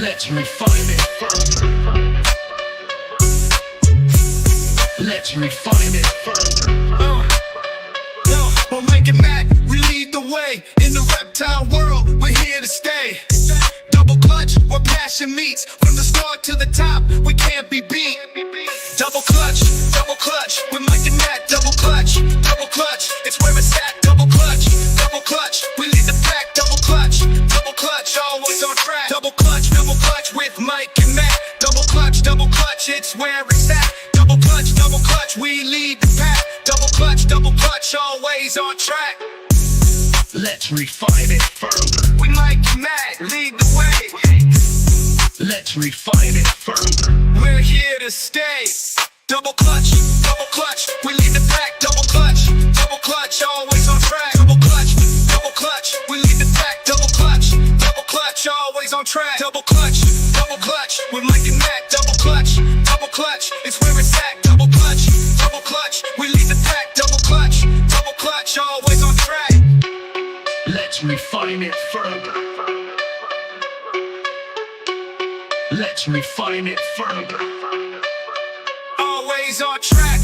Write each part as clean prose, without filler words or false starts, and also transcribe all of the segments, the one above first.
Let's refine it further. Let's refine it further. We'll make it mad, we lead the way. In the reptile world, we're here to stay. Double clutch, where passion meets. From the start to the top, we can't be beat. Double clutch, we're making that. Double clutch, it's where it's at. Double clutch, we lead the pack. Double clutch, always on track. Double clutch with Mike and Matt. Double clutch, it's where it's at. Double clutch, we lead the pack. Double clutch, always on track. Let's refine it further. We Mike and Matt, lead the way. Let's refine it further. We're here to stay. Double clutch, we lead the pack. Double clutch, always on track. Double clutch, we lead the pack. Double clutch, always on track. Double clutch, we're making that. Double clutch, it's where it's at. Double clutch, we lead the pack. Double clutch, always on track. Let's refine it further. Let's refine it further. Always on track.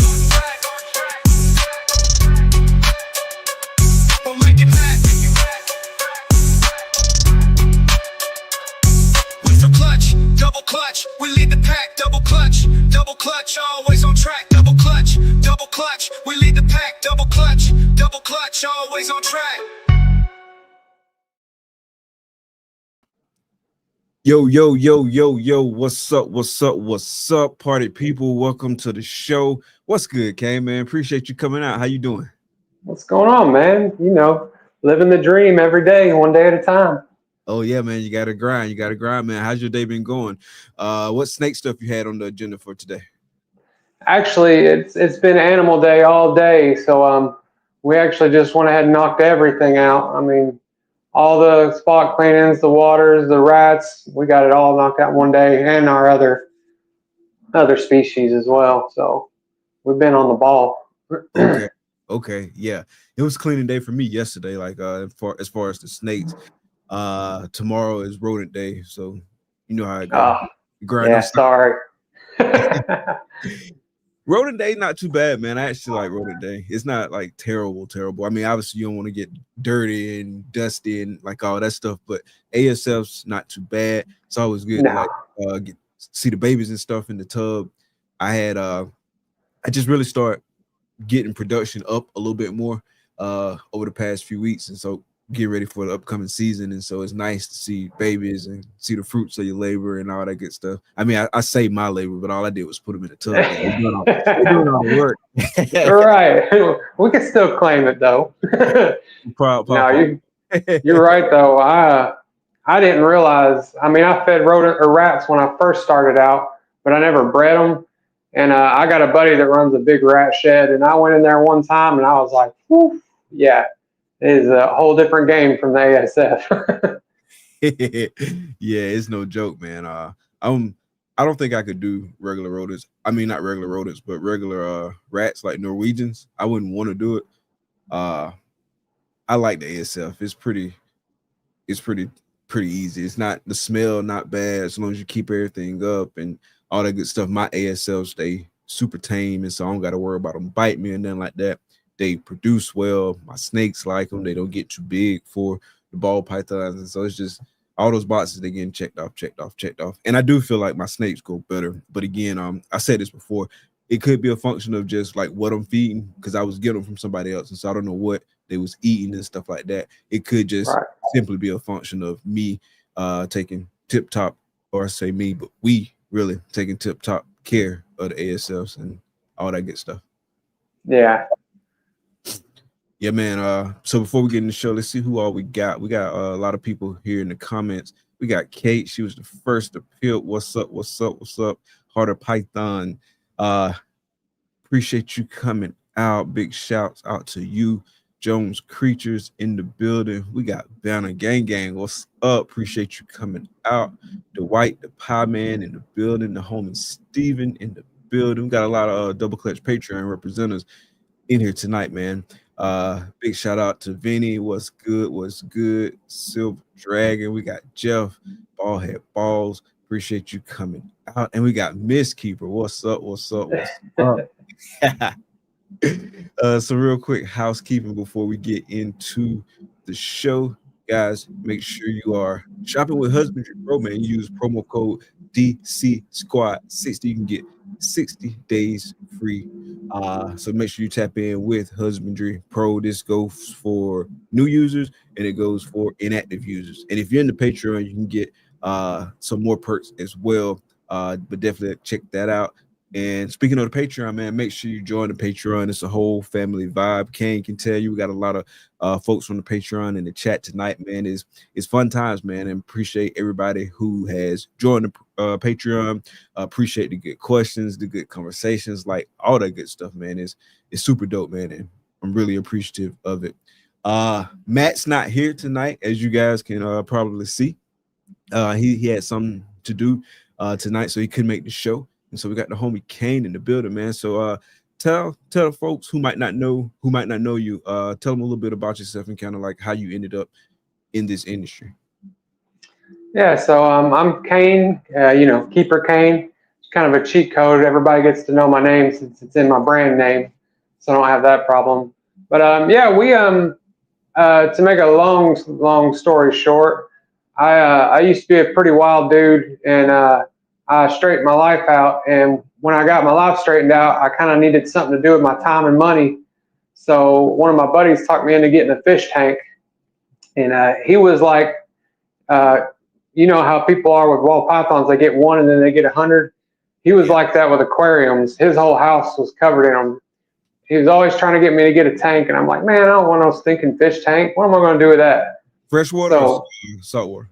We'll make it back. With the clutch, double clutch, we lead the pack. Double clutch, always on track. Double clutch, we lead the pack. Double clutch, always on track. Yo, what's up, party people? Welcome to the show. What's good, Cain, man? Appreciate you coming out. How you doing? What's going on, man? You know, living the dream every day, one day at a time. Oh, yeah, man. You got to grind, man. How's your day been going? What snake stuff you had on the agenda for today? Actually, it's been animal day all day, so we actually just went ahead and knocked everything out. I mean, all the spot cleanings, the waters, the rats, we got it all knocked out one day, and our other species as well. So we've been on the ball. Okay, yeah. It was cleaning day for me yesterday, like as far as the snakes. Tomorrow is rodent day, so you know how it goes. Yeah, sorry. Rodent day not too bad, man. I actually like rodent day. It's not like terrible. I mean, obviously you don't want to get dirty and dusty and like all that stuff, but ASF's not too bad. It's always good to like see the babies and stuff in the tub. I just really start getting production up a little bit more over the past few weeks, and so get ready for the upcoming season. And so it's nice to see babies and see the fruits of your labor and all that good stuff. I mean, I say my labor, but all I did was put them in the tub. They're doing all the work. Right. We can still claim it though. No, you're right though. I didn't realize. I mean, I fed rats when I first started out, but I never bred them. And I got a buddy that runs a big rat shed, and I went in there one time and I was like, whew, yeah. It is a whole different game from the ASF. Yeah, it's no joke, man. I don't think I could do regular rodents. I mean, not regular rodents, but regular rats like Norwegians. I wouldn't want to do it. I like the ASF. It's pretty easy. It's not the smell, not bad as long as you keep everything up and all that good stuff. My ASFs stay super tame, and so I don't got to worry about them bite me and nothing like that. They produce well. My snakes like them. They don't get too big for the ball pythons. And so it's just all those boxes, they getting checked off. And I do feel like my snakes go better. But again, I said this before, it could be a function of just like what I'm feeding, because I was getting them from somebody else. And so I don't know what they was eating and stuff like that. It could just simply be a function of me taking tip-top, or I say me, but we really taking tip-top care of the ASFs and all that good stuff. Yeah, man. So before we get in the show, let's see who all we got. We got a lot of people here in the comments. We got Kate. She was the first to peel. What's up? Harder Python. Appreciate you coming out. Big shouts out to you. Jones Creatures in the building. We got Banner Gang. What's up? Appreciate you coming out. Dwight, the Pie Man in the building. The homie Steven in the building. We got a lot of Double Clutch Patreon representatives in here tonight, man. Big shout out to Vinny. What's good? What's good? Silver Dragon. We got Jeff. Ballhead Balls. Appreciate you coming out. And we got Miss Keeper. What's up? What's up? What's up? So real quick housekeeping before we get into the show, guys. Make sure you are shopping with Husbandry.Pro, man. Use promo code DC Squad 60. You can get 60 days free. So make sure you tap in with Husbandry.Pro. This goes for new users and it goes for inactive users. And if you're in the Patreon, you can get some more perks as well. But definitely check that out. And speaking of the Patreon, man, make sure you join the Patreon. It's a whole family vibe. Cain can tell you we got a lot of folks from the Patreon in the chat tonight, man. It's fun times, man, and appreciate everybody who has joined the Patreon. Appreciate the good questions, the good conversations, like all that good stuff, man. It's super dope, man, and I'm really appreciative of it. Matt's not here tonight, as you guys can probably see. He had something to do tonight, so he couldn't make the show. And so we got the homie Cain in the building, man. So tell the folks who might not know you, tell them a little bit about yourself and kind of like how you ended up in this industry. Yeah, so I'm Cain, Keeper Cain. It's kind of a cheat code. Everybody gets to know my name since it's in my brand name, so I don't have that problem. But yeah, we to make a long story short, I used to be a pretty wild dude, and I straightened my life out, and when I got my life straightened out, I kind of needed something to do with my time and money. So one of my buddies talked me into getting a fish tank, and he was like, you know how people are with ball pythons, they get one and then they get 100. He was like that with aquariums. His whole house was covered in them. He was always trying to get me to get a tank, and I'm like, man, I don't want no stinking fish tank. What am I going to do with that? Freshwater or saltwater?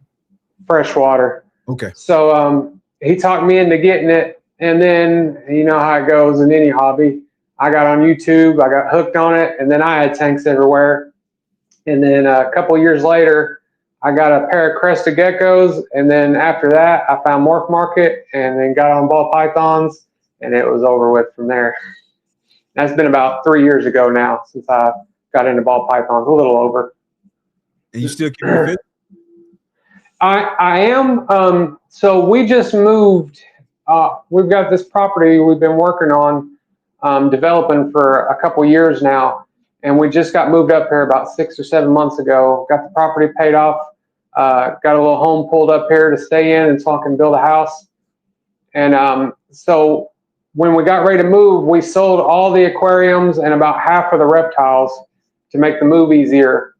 Freshwater. Okay. So he talked me into getting it, and then you know how it goes in any hobby. I got on YouTube, I got hooked on it, and then I had tanks everywhere. And then a couple of years later, I got a pair of crested geckos, and then after that, I found Morph Market, and then got on ball pythons, and it was over with from there. That's been about 3 years ago now since I got into ball pythons, a little over. And you still keep your fish? I am. So we just moved. We've got this property we've been working on developing for a couple years now, and we just got moved up here about 6 or 7 months ago. Got the property paid off. Got a little home pulled up here to stay in until I can build a house. And so when we got ready to move, we sold all the aquariums and about half of the reptiles to make the move easier.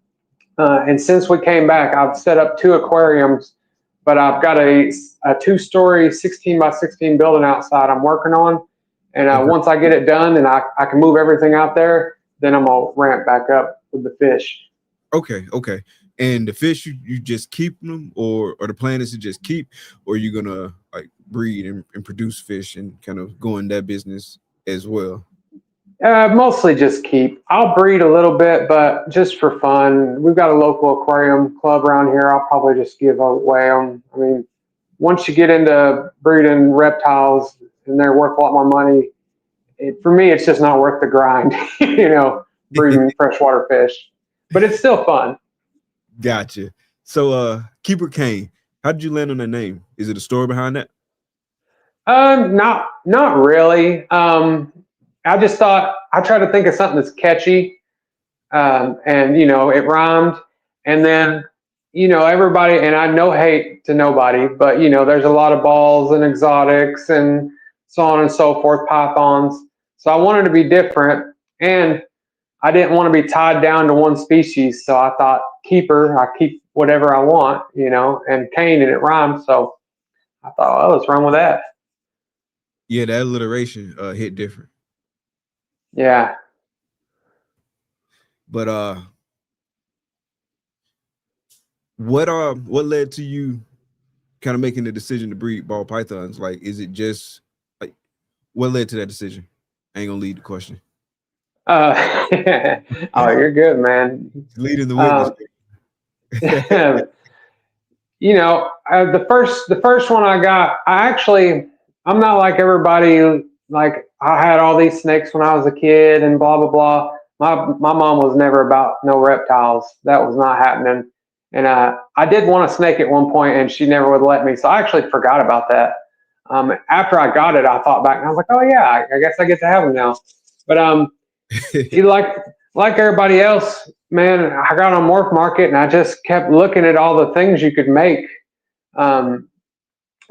And since we came back, I've set up 2 aquariums, but I've got a 2-story 16 by 16 building outside I'm working on. And once I get it done and I can move everything out there, then I'm going to ramp back up with the fish. Okay. And the fish, you just keep them, or the plan is to just keep, or you're going to like breed and produce fish and kind of go in that business as well? Mostly just keep. I'll breed a little bit, but just for fun. We've got a local aquarium club around here. I'll probably just give away them. I mean, once you get into breeding reptiles and they're worth a lot more money, for me, it's just not worth the grind, breeding freshwater fish. But it's still fun. Gotcha. So, Keeper Cain, how did you land on that name? Is it a story behind that? Not really. I just thought I tried to think of something that's catchy, and it rhymed. And then, everybody, and I no hate to nobody, but there's a lot of balls and exotics and so on and so forth, pythons. So I wanted to be different, and I didn't want to be tied down to one species. So I thought Keeper, I keep whatever I want, and Cain, and it rhymed. So I thought, oh, let's run with that. Yeah, that alliteration hit different. Yeah. But what led to you kind of making the decision to breed ball pythons? Like, is it just like what led to that decision? I ain't gonna lead the question. Oh, you're good, man. Leading the witness. The first one I got, I'm not like everybody. Like, I had all these snakes when I was a kid and blah blah blah. my mom was never about no reptiles. That was not happening. And I did want a snake at one point, and she never would let me. So I actually forgot about that. After I got it, I thought back, and I was like, oh yeah, I guess I get to have them now. But he like everybody else, man. I got on Morph Market, and I just kept looking at all the things you could make, and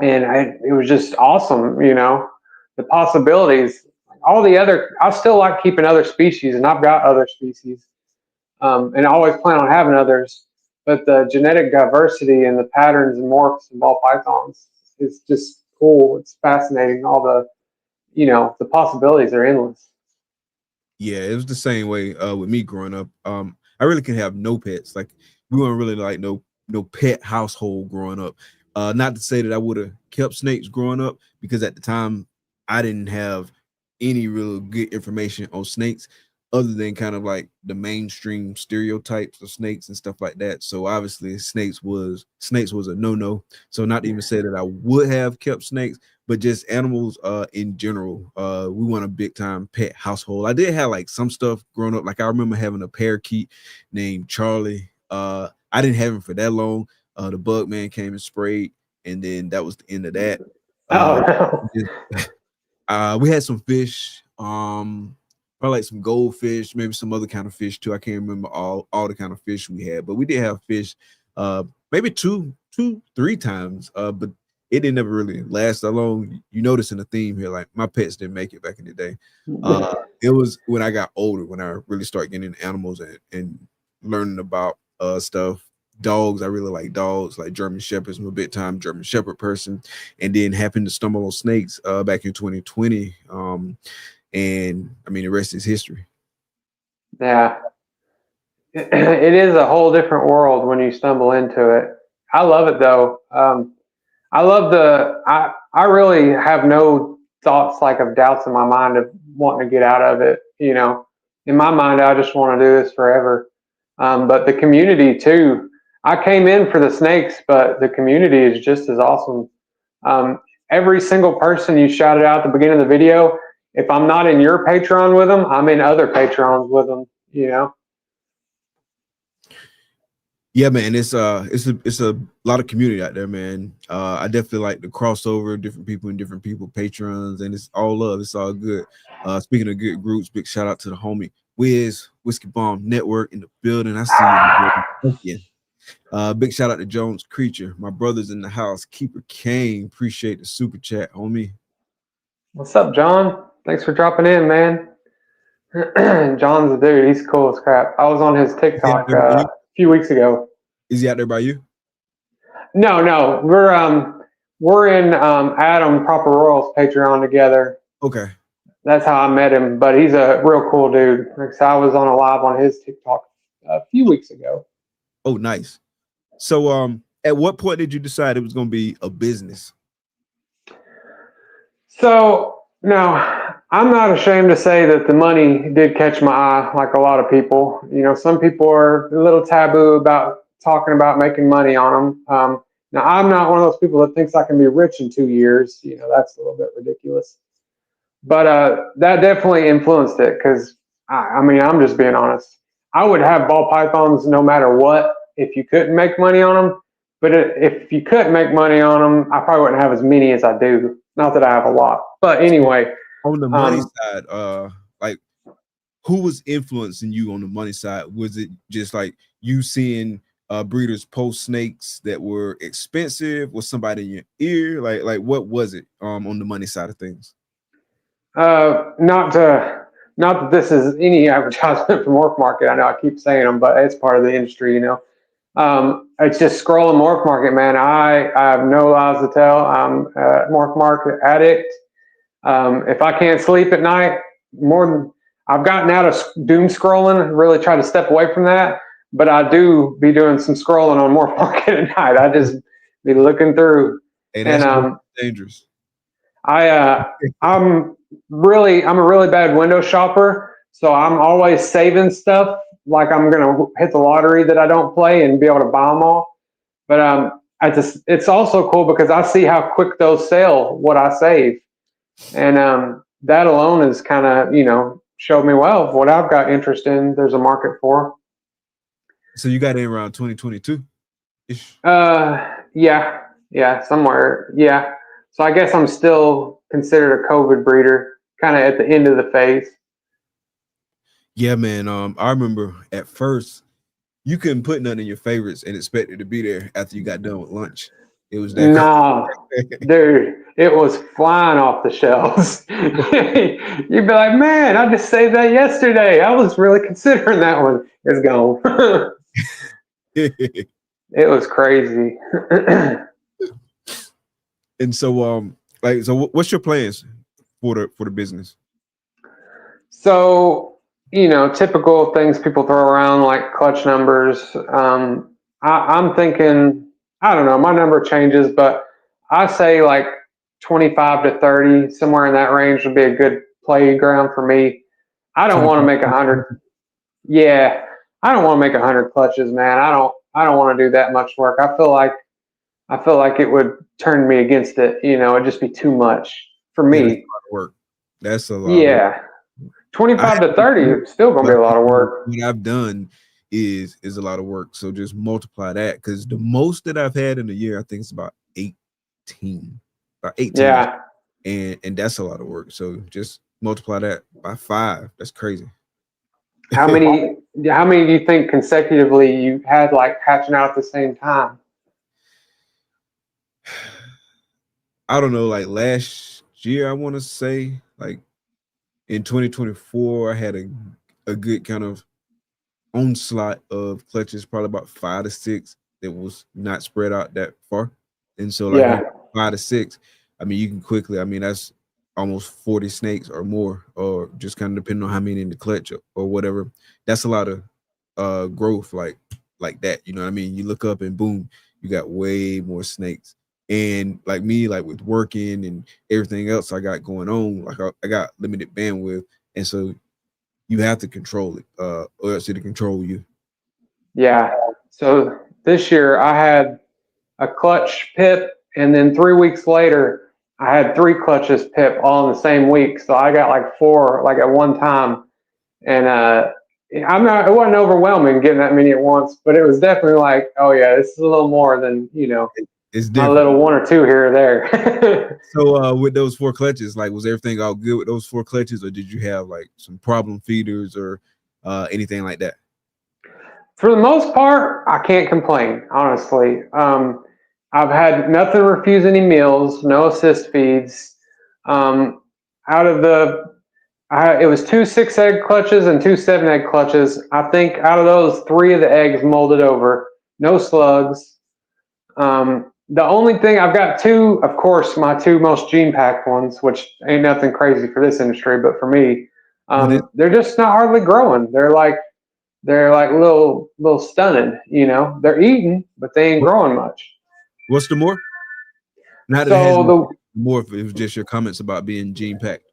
it was just awesome. You know, the possibilities. All the other, I still like keeping other species, and I've got other species, and I always plan on having others. But the genetic diversity and the patterns and morphs and ball pythons is just cool. It's fascinating. All the, the possibilities are endless. Yeah, it was the same way with me growing up. I really can have no pets. Like we weren't really like no pet household growing up. Not to say that I would have kept snakes growing up, because at the time I didn't have any real good information on snakes other than kind of like the mainstream stereotypes of snakes and stuff like that. So obviously snakes was a no-no. So not to even say that I would have kept snakes, but just animals in general. We want a big time pet household. I did have like some stuff growing up. Like I remember having a parakeet named Charlie. I didn't have him for that long. The bug man came and sprayed, and then that was the end of that. We had some fish, probably like some goldfish, maybe some other kind of fish too. I can't remember all the kind of fish we had, but we did have fish maybe two, 3 times, but it didn't ever really last that long. You noticing a theme here, like my pets didn't make it back in the day. It was when I got older, when I really started getting into animals and learning about stuff. Dogs, I really like dogs, like German Shepherds. I'm a big time German Shepherd person, and then happened to stumble on snakes back in 2020. And I mean, the rest is history. Yeah, it is a whole different world when you stumble into it. I love it though. I love I really have no thoughts like of doubts in my mind of wanting to get out of it. In my mind, I just want to do this forever. But the community too. I came in for the snakes, but the community is just as awesome. Every single person you shouted out at the beginning of the video, if I'm not in your Patreon with them, I'm in other Patreons with them, Yeah, man, it's a lot of community out there, man. I definitely like the crossover, different people and different people, Patreons, and it's all love. It's all good. Speaking of good groups, big shout out to the homie Wiz Whiskey Bomb Network in the building. I see you. Yeah. Big shout out to Jones Creature, my brothers in the house. Keeper Cain, appreciate the super chat, homie. What's up, John? Thanks for dropping in, man. John's a dude. He's cool as crap. I was on his TikTok a few weeks ago. Is he out there by you? No. We're in Adam Proper Royals Patreon together. Okay. That's how I met him, but he's a real cool dude. Like I was on a live on his TikTok a few weeks ago. Oh, nice. So at what point did you decide it was going to be a business? So now I'm not ashamed to say that the money did catch my eye, like a lot of people. Some people are a little taboo about talking about making money on them. Now I'm not one of those people that thinks I can be rich in 2 years. That's a little bit ridiculous. But that definitely influenced it, because I'm just being honest. I would have ball pythons no matter what if you couldn't make money on them. But if you couldn't make money on them, I probably wouldn't have as many as I do. Not that I have a lot, but anyway. On the money side, like who was influencing you on the money side? Was it just like you seeing breeders post snakes that were expensive? Was somebody in your ear? Like what was it on the money side of things? Not that this is any advertisement for Morph Market. I know I keep saying them, but it's part of the industry, It's just scrolling Morph Market, man. I have no lies to tell. I'm a Morph Market addict. If I can't sleep at night, I've gotten out of doom scrolling, really try to step away from that, but I do be doing some scrolling on Morph Market at night. I just be looking through. Hey, that's dangerous. I'm a really bad window shopper, so I'm always saving stuff like I'm gonna hit the lottery that I don't play and be able to buy them all. But it's also cool because I see how quick those sell what I save, and that alone is kind of showed me, well, what I've got interest in, there's a market for. So you got in around 2022 ish? Yeah, somewhere. Yeah. So I guess I'm still considered a COVID breeder, kind of at the end of the phase. Yeah, man. I remember at first you couldn't put none in your favorites and expect it to be there after you got done with lunch. It was that No, dude, it was flying off the shelves. You'd be like, man, I just saved that yesterday. I was really considering that one. It's gone. It was crazy. And so, so what's your plans for the business? So, typical things people throw around like clutch numbers. I'm thinking, I don't know, my number changes, but I say like 25 to 30, somewhere in that range would be a good playground for me. I don't want to make 100. Yeah, I don't want to make 100 clutches, man. I don't want to do that much work. I feel like it would turn me against it. It'd just be too much for me. Yeah, that's a lot of work. That's a lot. Yeah. 25 to 30 is still gonna be a lot of work. What I've done is a lot of work. So just multiply that, because the most that I've had in a year, I think it's about 18. About 18. Yeah. And that's a lot of work. So just multiply that by 5. That's crazy. How many do you think consecutively you had like hatching out at the same time? I don't know, like last year, I want to say, like in 2024, I had a good kind of onslaught of clutches, probably about 5 to 6 that was not spread out that far. And so like 5 to 6, I mean, you can quickly, I mean, that's almost 40 snakes or more, or just kind of depending on how many in the clutch or whatever. That's a lot of growth like that. You know what I mean? You look up and boom, you got way more snakes. And like me, like with working and everything else I got going on, like I got limited bandwidth. And so you have to control it, or else it'll control you. Yeah. So this year I had a clutch pip, and then 3 weeks later I had 3 clutches pip all in the same week. So I got like 4 like at one time. And it wasn't overwhelming getting that many at once, but it was definitely like, oh yeah, this is a little more than, it's a little 1 or 2 here or there. So with those 4 clutches, like, was everything all good with those 4 clutches, or did you have like some problem feeders or anything like that? For the most part, I can't complain, honestly. I've had nothing refuse any meals, no assist feeds. It was 2 6-egg clutches and 2 7-egg clutches. I think out of those, 3 of the eggs molded over, no slugs. The only thing, I've got 2, of course, my 2 most gene packed ones, which ain't nothing crazy for this industry, but for me, they're just not hardly growing. They're like little stunted, They're eating, but they ain't growing much. What's the more? Not so more if it was just your comments about being gene packed.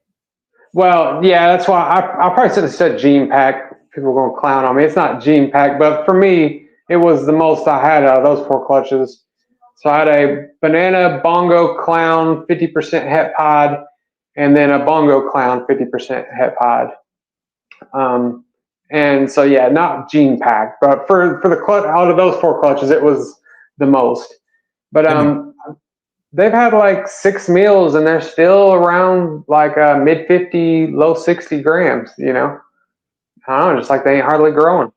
Well, yeah, that's why I probably should have said gene packed. People are going to clown on me. It's not gene packed, but for me, it was the most I had out of those 4 clutches. So I had a banana bongo clown 50% het pod, and then a bongo clown 50% het pod. And so yeah, not gene packed, but for the clutch, out of those 4 clutches, it was the most. But they've had like 6 meals and they're still around like mid 50, low 60 grams, I don't know, just like they ain't hardly growing.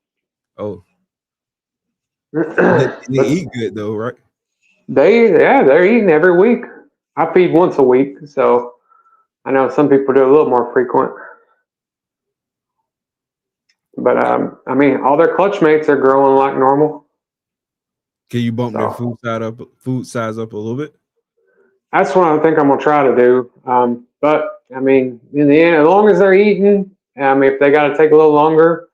Oh. They eat good though, right? They're eating every week. I feed once a week, so I know some people do a little more frequent. But I mean, all their clutch mates are growing like normal. Can you bump their food size up a little bit? That's what I think I'm gonna try to do. But I mean, in the end, as long as they're eating, I mean, if they got to take a little longer,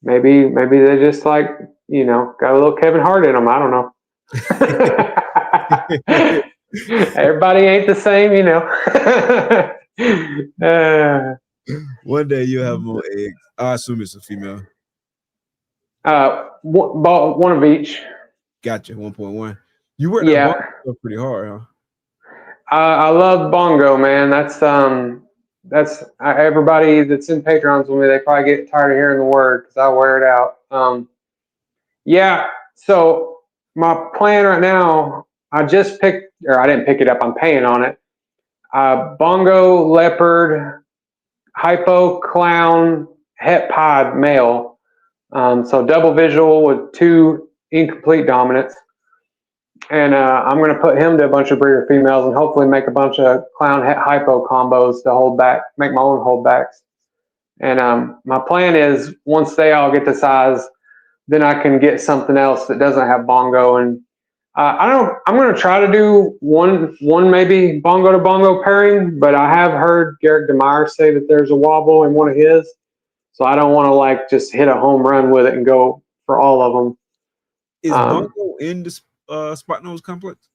maybe they just like got a little Kevin Hart in them. I don't know. Everybody ain't the same, One day you'll have more eggs. I assume it's a female. One of each. Gotcha. 1.1. You worked that bongo pretty hard, huh? I love bongo, man. That's that's everybody that's in Patreons with me. They probably get tired of hearing the word because I wear it out. Yeah. So my plan right now, I just picked, or I didn't pick it up. I'm paying on it. Bongo leopard, hypo clown, het pod male. So double visual with 2 incomplete dominants. And I'm going to put him to a bunch of breeder females and hopefully make a bunch of clown hypo combos to hold back, make my own holdbacks. And my plan is once they all get to size, then I can get something else that doesn't have bongo. And I'm going to try to do one maybe bongo to bongo pairing, but I have heard Garrett DeMeyer say that there's a wobble in one of his. So I don't want to like just hit a home run with it and go for all of them. Is bongo in the spot nose complex?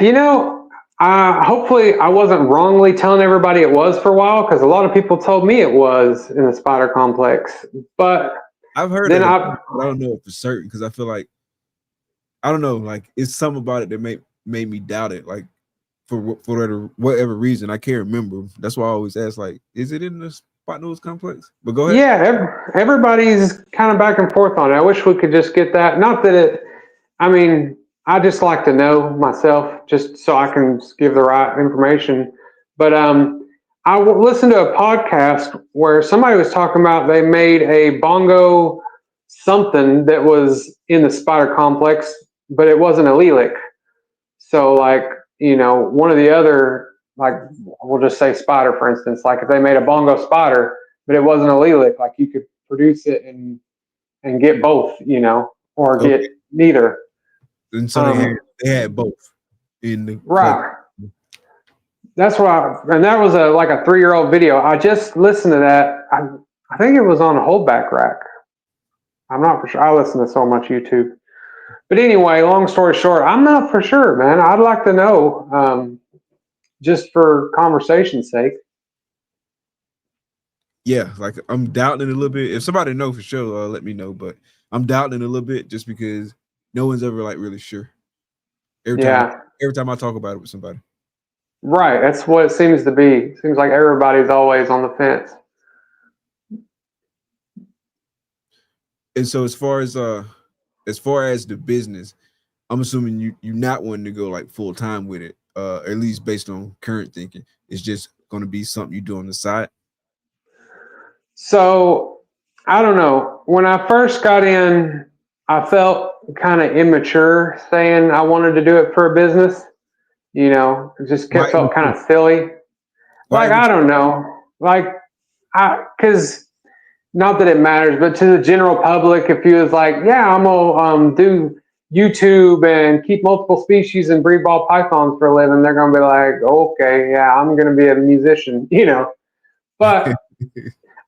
You know, hopefully I wasn't wrongly telling everybody it was for a while, because a lot of people told me it was in the spider complex. But I've heard it. I don't know for certain because I feel like, I don't know, like it's something about it that made me doubt it. Like for whatever reason, I can't remember. That's why I always ask, like, is it in the spot nose complex? But go ahead. Yeah, everybody's kind of back and forth on it. I wish we could just get that. Not that it, I mean, I just like to know myself just so I can give the right information. But I listened to a podcast where somebody was talking about they made a bongo something that was in the spider complex, but it wasn't a lilac. So like, you know, one of the other, like we'll just say spider, for instance, like if they made a bongo spider, but it wasn't a lilac, like you could produce it and get both, you know, or get neither. And so they had both in the right. That's why, and that was like a 3-year-old video. I just listened to that. I think it was on a holdback rack. I'm not for sure. I listen to so much YouTube. But anyway, long story short, I'm not for sure, man. I'd like to know, just for conversation's sake. Yeah, like I'm doubting it a little bit. If somebody knows for sure, let me know. But I'm doubting it a little bit just because no one's ever like really sure. Every time I talk about it with somebody. Right, that's what it seems to be. It seems like everybody's always on the fence. And so as far as the business, I'm assuming you're not wanting to go like full time with it, at least based on current thinking. It's just going to be something you do on the side. So I don't know. When I first got in, I felt kind of immature saying I wanted to do it for a business. You know, it just felt kind of silly. Like, I don't know. Like, because not that it matters, but to the general public, if you was like, yeah, I'm going to do YouTube and keep multiple species and breed ball pythons for a living, they're going to be like, okay, yeah, I'm going to be a musician, you know. But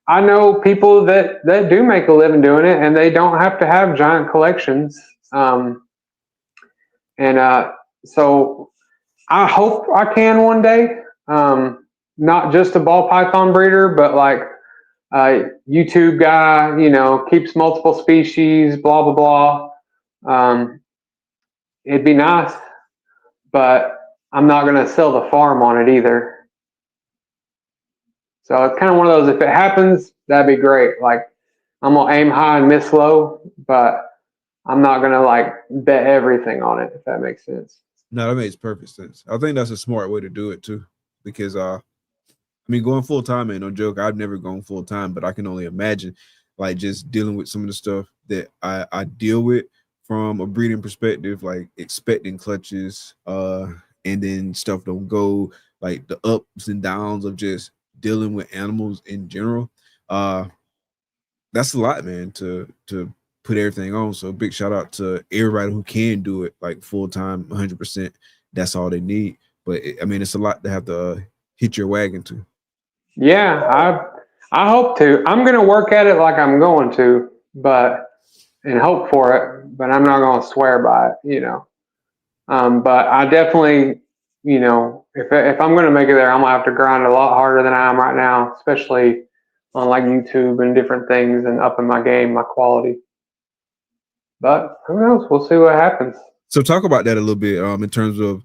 I know people that do make a living doing it, and they don't have to have giant collections. So I hope I can one day. Not just a ball python breeder, but like YouTube guy, you know, keeps multiple species, blah, blah, blah. It'd be nice, but I'm not going to sell the farm on it either. So it's kind of one of those, if it happens, that'd be great. Like, I'm going to aim high and miss low, but I'm not going to like bet everything on it, if that makes sense. No, that makes perfect sense. I think that's a smart way to do it too, because I mean, going full time ain't no joke. I've never gone full time, but I can only imagine like just dealing with some of the stuff that I deal with from a breeding perspective, like expecting clutches, and then stuff don't go, like the ups and downs of just dealing with animals in general. That's a lot, man, to put everything on. So big shout out to everybody who can do it like full time, 100%. That's all they need. But I mean, it's a lot to have to hit your wagon to. Yeah, I hope to. I'm going to work at it like I'm going to, and hope for it, but I'm not going to swear by it, you know. But I definitely, you know, if I'm going to make it there, I'm going to have to grind a lot harder than I am right now, especially on like YouTube and different things, and upping my game, my quality. But who knows? We'll see what happens. So talk about that a little bit, in terms of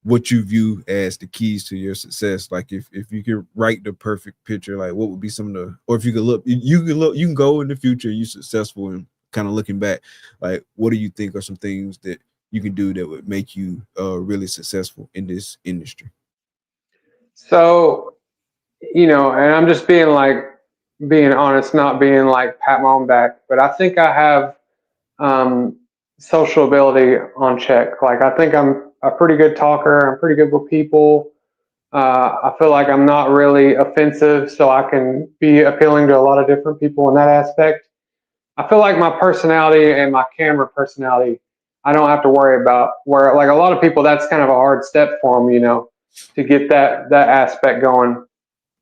what you view as the keys to your success. Like if you could write the perfect picture, like what would be some of the, or if you could look, you can go in the future, you're successful, and kind of looking back, like what do you think are some things that you can do that would make you really successful in this industry? So, and I'm just being honest, not being like pat my own back, but I think I have social ability on check. Like I think I'm a pretty good talker. I'm pretty good with people. I feel like I'm not really offensive, so I can be appealing to a lot of different people in that aspect. I feel like my personality and my camera personality, I don't have to worry about, where like a lot of people, that's kind of a hard step for them, to get that aspect going.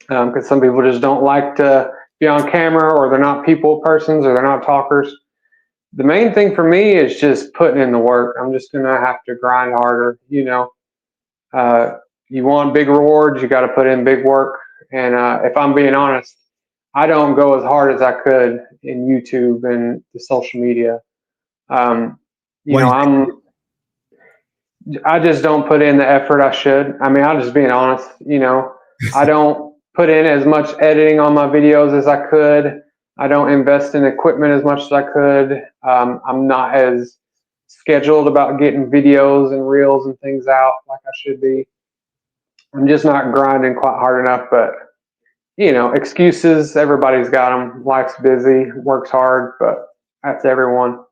Because some people just don't like to be on camera, or they're not people persons, or they're not talkers. The main thing for me is just putting in the work. I'm just going to have to grind harder. You want big rewards, you got to put in big work. And if I'm being honest, I don't go as hard as I could in YouTube and the social media. I just don't put in the effort I should. I mean, I'm just being honest. I don't put in as much editing on my videos as I could. I don't invest in equipment as much as I could. I'm not as scheduled about getting videos and reels and things out like I should be. I'm just not grinding quite hard enough, but excuses, everybody's got them. Life's busy, works hard, but that's everyone.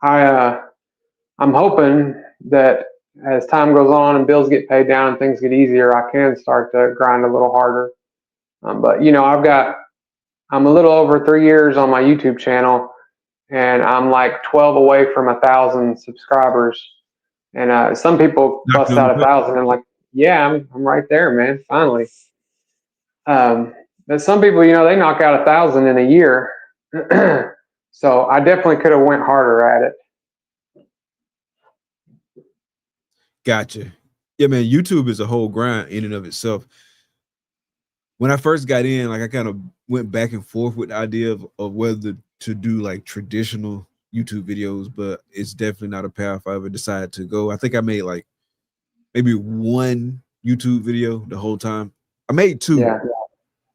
I'm hoping that as time goes on and bills get paid down and things get easier, I can start to grind a little harder. But I'm a little over 3 years on my YouTube channel, and I'm like 12 away from 1,000 subscribers. And some people bust out 1,000 and like, yeah, I'm right there, man. Finally. But some people, they knock out 1,000 in a year. So I definitely could have went harder at it. Gotcha. Yeah, man, YouTube is a whole grind in and of itself. When I first got in, like I kind of went back and forth with the idea of whether to do like traditional YouTube videos, but it's definitely not a path I ever decided to go. I think I made like maybe one YouTube video the whole time. I made two. Yeah.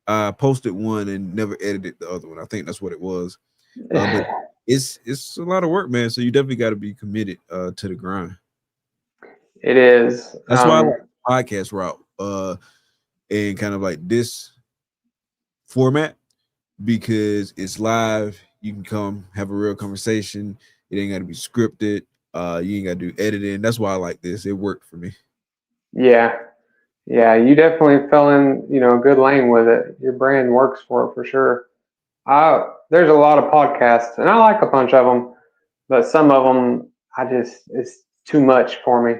I posted one and never edited the other one. I think that's what it was. But it's a lot of work, man. So you definitely got to be committed to the grind. It is. That's why I like the podcast route and kind of like this format, because it's live. You can come have a real conversation. It ain't got to be scripted. You ain't got to do editing. That's why I like this. It worked for me. Yeah. You definitely fell in, a good lane with it. Your brand works for sure. There's a lot of podcasts, and I like a bunch of them, but some of them it's too much for me.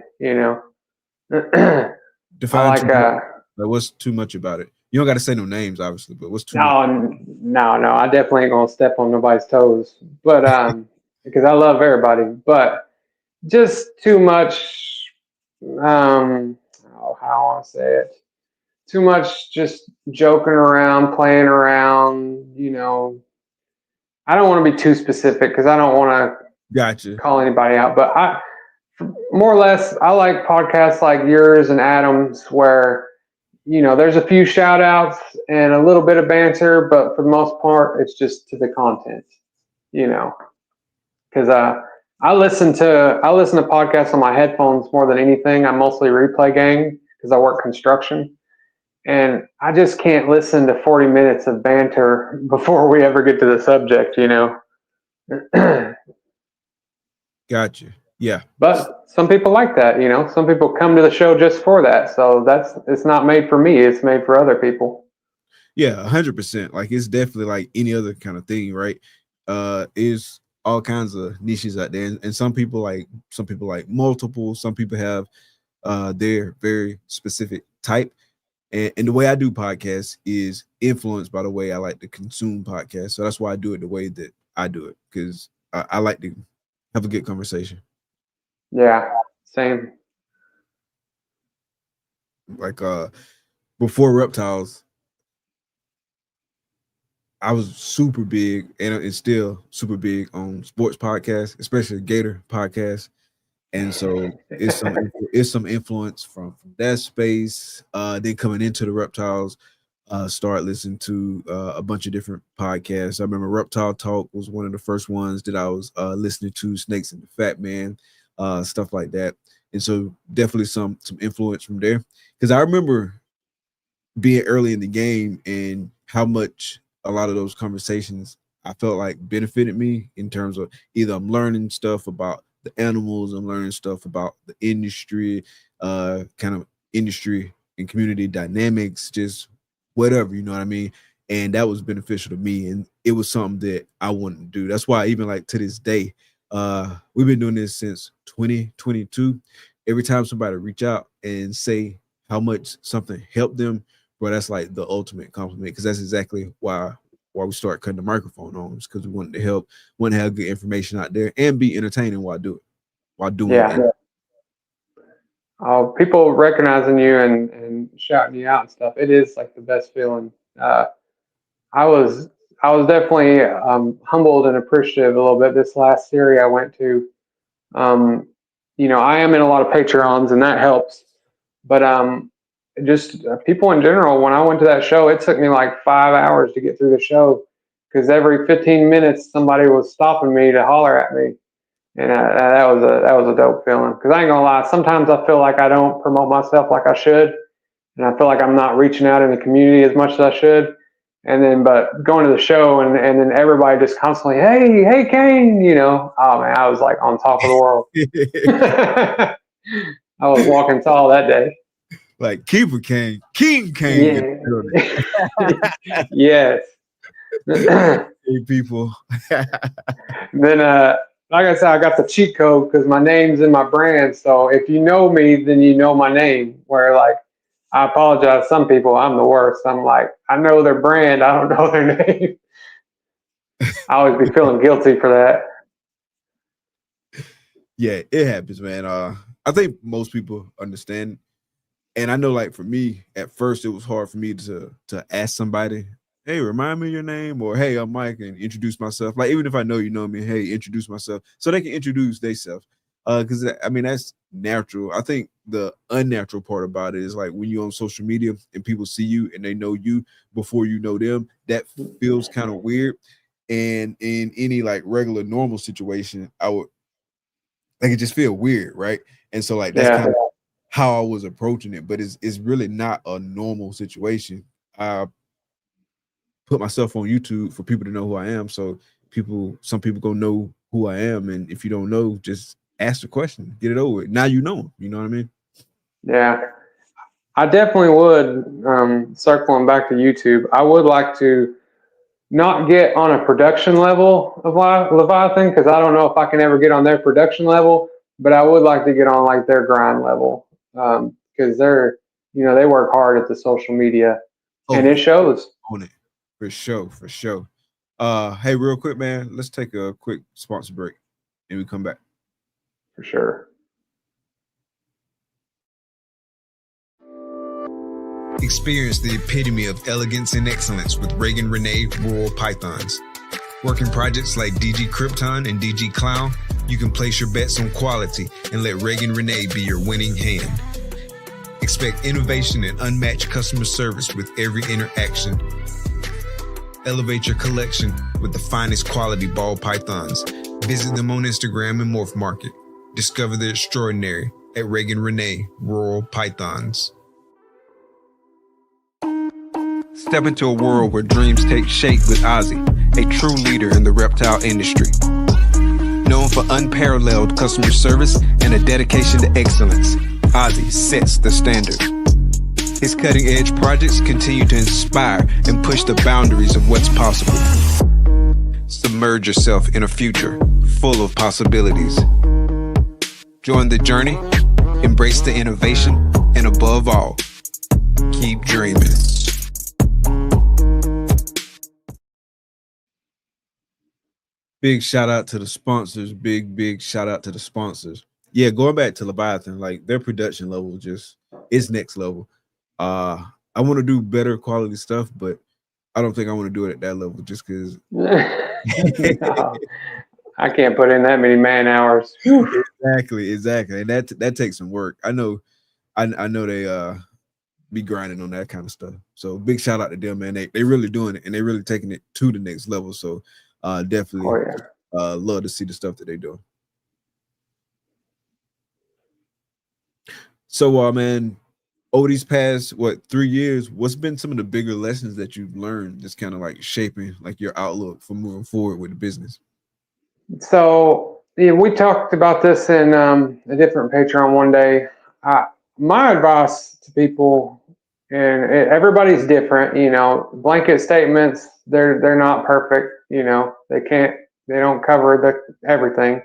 Define what's too much about it. You don't got to say no names, obviously, but what's too much? No, I definitely ain't gonna step on nobody's toes, but because I love everybody, but just too much. How I want to say it? Too much just joking around, playing around. I don't want to be too specific because I don't want to call anybody out, but more or less, I like podcasts like yours and Adam's where, there's a few shout outs and a little bit of banter, but for the most part, it's just to the content, because I listen to podcasts on my headphones more than anything. I'm mostly replay gang because I work construction, and I just can't listen to 40 minutes of banter before we ever get to the subject, Gotcha. Yeah. But some people like that, some people come to the show just for that. So it's not made for me. It's made for other people. Yeah, 100%. Like it's definitely like any other kind of thing, right? Is all kinds of niches out there. And some people like multiple, some people have their very specific type. And the way I do podcasts is influenced by the way I like to consume podcasts. So that's why I do it the way that I do it, because I like to have a good conversation. Yeah, same. Like before Reptiles, I was super big, and it's still super big on sports podcasts, especially Gator podcasts. And so it's some influence from that space. Then coming into the reptiles, start listening to a bunch of different podcasts. I remember Reptile Talk was one of the first ones that I was listening to, Snakes and the Fat Man, stuff like that. And so definitely some influence from there. Because I remember being early in the game and how much a lot of those conversations I felt like benefited me in terms of either I'm learning stuff about the animals, I'm learning stuff about the industry, kind of industry and community dynamics, just whatever, you know what I mean? And that was beneficial to me. And it was something that I wanted to do. That's why even like to this day, we've been doing this since 2022. Every time somebody reach out and say how much something helped them, bro, that's like the ultimate compliment, because that's exactly why we start cutting the microphone on, because we wanted to help, want to have good information out there and be entertaining while doing it. People recognizing you and shouting you out and stuff, it is like the best feeling. I was definitely humbled and appreciative a little bit this last series I went to. You know, I am in a lot of Patreons and that helps, but just people in general, when I went to that show, it took me like 5 hours to get through the show, because every 15 minutes somebody was stopping me to holler at me, and that was a dope feeling. Because I ain't gonna lie, sometimes I feel like I don't promote myself like I should, and I feel like I'm not reaching out in the community as much as I should. And then, but going to the show and then everybody just constantly, hey Cain, you know, oh man, I was like on top of the world. I was walking tall that day. Like Keeper Cain, King Cain. Yeah. Yes. Hey, people. Then, like I said, I got the cheat code because my name's in my brand. So if you know me, then you know my name. Where like, I apologize. Some people, I'm the worst. I'm like, I know their brand, I don't know their name. I always be feeling guilty for that. Yeah, it happens, man. I think most people understand. And I know, like, for me, at first, it was hard for me to ask somebody, hey, remind me of your name, or hey, I'm Mike, and introduce myself. Like, even if I know you know me, hey, introduce myself, so they can introduce themselves. Because I mean, that's natural. I think the unnatural part about it is like when you're on social media and people see you and they know you before you know them, that feels kind of weird. And in any like regular normal situation, I would like it just feel weird, right? And so like that's kind of how I was approaching it, but it's really not a normal situation. I put myself on YouTube for people to know who I am, so some people gonna know who I am, and if you don't know, just ask the question, get it over with. Now you know, you know what I mean? Yeah, I definitely would. Circling back to YouTube, I would like to not get on a production level of Leviathan, because I don't know if I can ever get on their production level, but I would like to get on like their grind level, because they're, you know, they work hard at the social media, and it shows. On it, for sure. Hey, real quick, man, let's take a quick sponsor break and we come back. For sure. Experience the epitome of elegance and excellence with Reagan Renee Rural Pythons. Working projects like DG Krypton and DG Clown, you can place your bets on quality and let Reagan Renee be your winning hand. Expect innovation and unmatched customer service with every interaction. Elevate your collection with the finest quality ball pythons. Visit them on Instagram and Morph Market. Discover the extraordinary at Reagan Renee Rural Pythons. Step into a world where dreams take shape with Ozzy, a true leader in the reptile industry. Known for unparalleled customer service and a dedication to excellence, Ozzy sets the standard. His cutting-edge projects continue to inspire and push the boundaries of what's possible. Submerge yourself in a future full of possibilities. Join the journey, embrace the innovation, and above all, keep dreaming. Big shout out to the sponsors. Big shout out to the sponsors. Yeah, going back to Leviathan, like their production level just is next level. I want to do better quality stuff, but I don't think I want to do it at that level just because. No. I can't put in that many man hours. Exactly. And that takes some work. I know they be grinding on that kind of stuff. So big shout out to them, man. They really doing it, and they really taking it to the next level. So definitely love to see the stuff that they do. So man, over these past 3 years, what's been some of the bigger lessons that you've learned that's kind of like shaping like your outlook for moving forward with the business? So yeah, we talked about this in a different Patreon one day. My advice to people, and everybody's different, you know, blanket statements, they're not perfect, you know, they don't cover everything.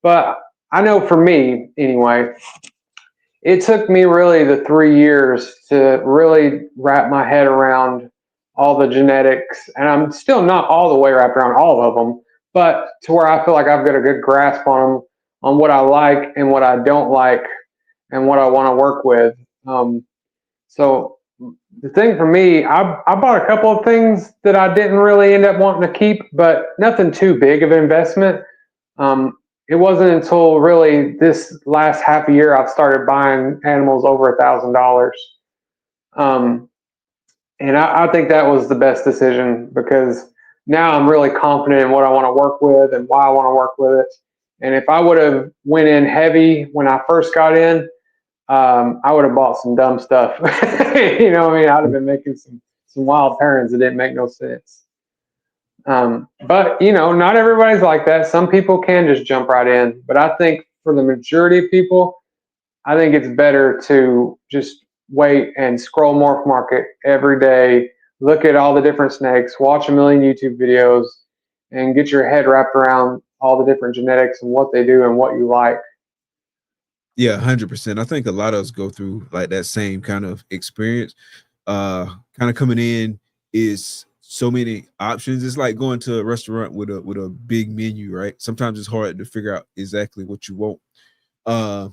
But I know for me anyway, it took me really the 3 years to really wrap my head around all the genetics, and I'm still not all the way wrapped around all of them, but to where I feel like I've got a good grasp on them, on what I like and what I don't like, and what I want to work with. So the thing for me, I bought a couple of things that I didn't really end up wanting to keep, but nothing too big of an investment. It wasn't until really this last half a year I've started buying animals over $1,000. And I think that was the best decision, because now I'm really confident in what I want to work with and why I want to work with it. And if I would have went in heavy when I first got in, I would have bought some dumb stuff. You know what I mean? I'd have been making some wild turns that didn't make no sense. But you know, not everybody's like that. Some people can just jump right in, but I think for the majority of people, I think it's better to just wait and scroll Morph Market every day, look at all the different snakes, watch a million YouTube videos, and get your head wrapped around all the different genetics and what they do and what you like. Yeah, 100%. I think a lot of us go through like that same kind of experience. Kind of coming in is so many options. It's like going to a restaurant with a big menu, right? Sometimes it's hard to figure out exactly what you want. And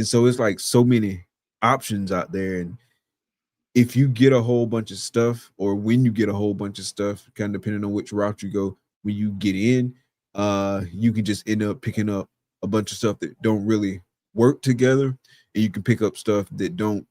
so it's like so many options out there. And if you get a whole bunch of stuff, or when you get a whole bunch of stuff, kind of depending on which route you go, when you get in, you can just end up picking up a bunch of stuff that don't really work together, and you can pick up stuff that don't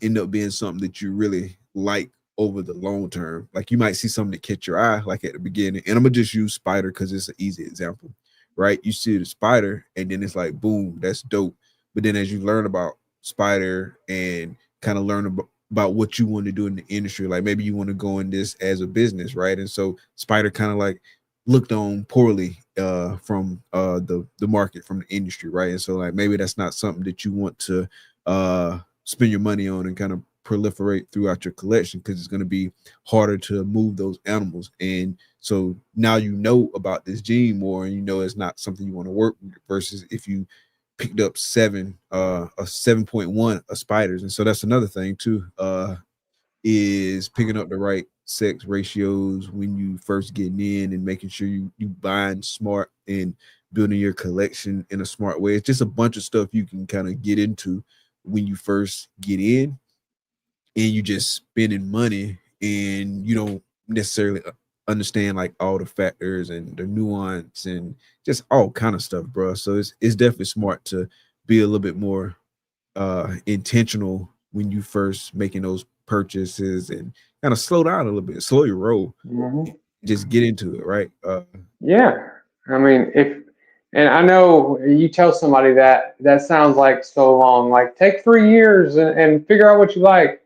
end up being something that you really like over the long term. Like you might see something that catch your eye, like at the beginning, and I'm gonna just use spider because it's an easy example, right? You see the spider, and then it's like, boom, that's dope. But then as you learn about spider and kind of learn about what you want to do in the industry, like maybe you want to go in this as a business, right? And so spider kind of like looked on poorly from the market, from the industry, right? And so like maybe that's not something that you want to spend your money on and kind of proliferate throughout your collection, because it's going to be harder to move those animals. And so now you know about this gene more, and you know it's not something you want to work with, versus if you picked up a 7.1 of spiders. And so that's another thing too, is picking up the right sex ratios when you first getting in, and making sure you buying smart and building your collection in a smart way. It's just a bunch of stuff you can kind of get into when you first get in, and you just spending money, and you don't necessarily understand like all the factors and the nuance and just all kind of stuff, bro. So it's definitely smart to be a little bit more intentional when you first making those purchases, and kind of slow down a little bit, slow your roll, just get into it, right? Yeah, I mean, and I know you tell somebody that sounds like so long, like take 3 years and figure out what you like.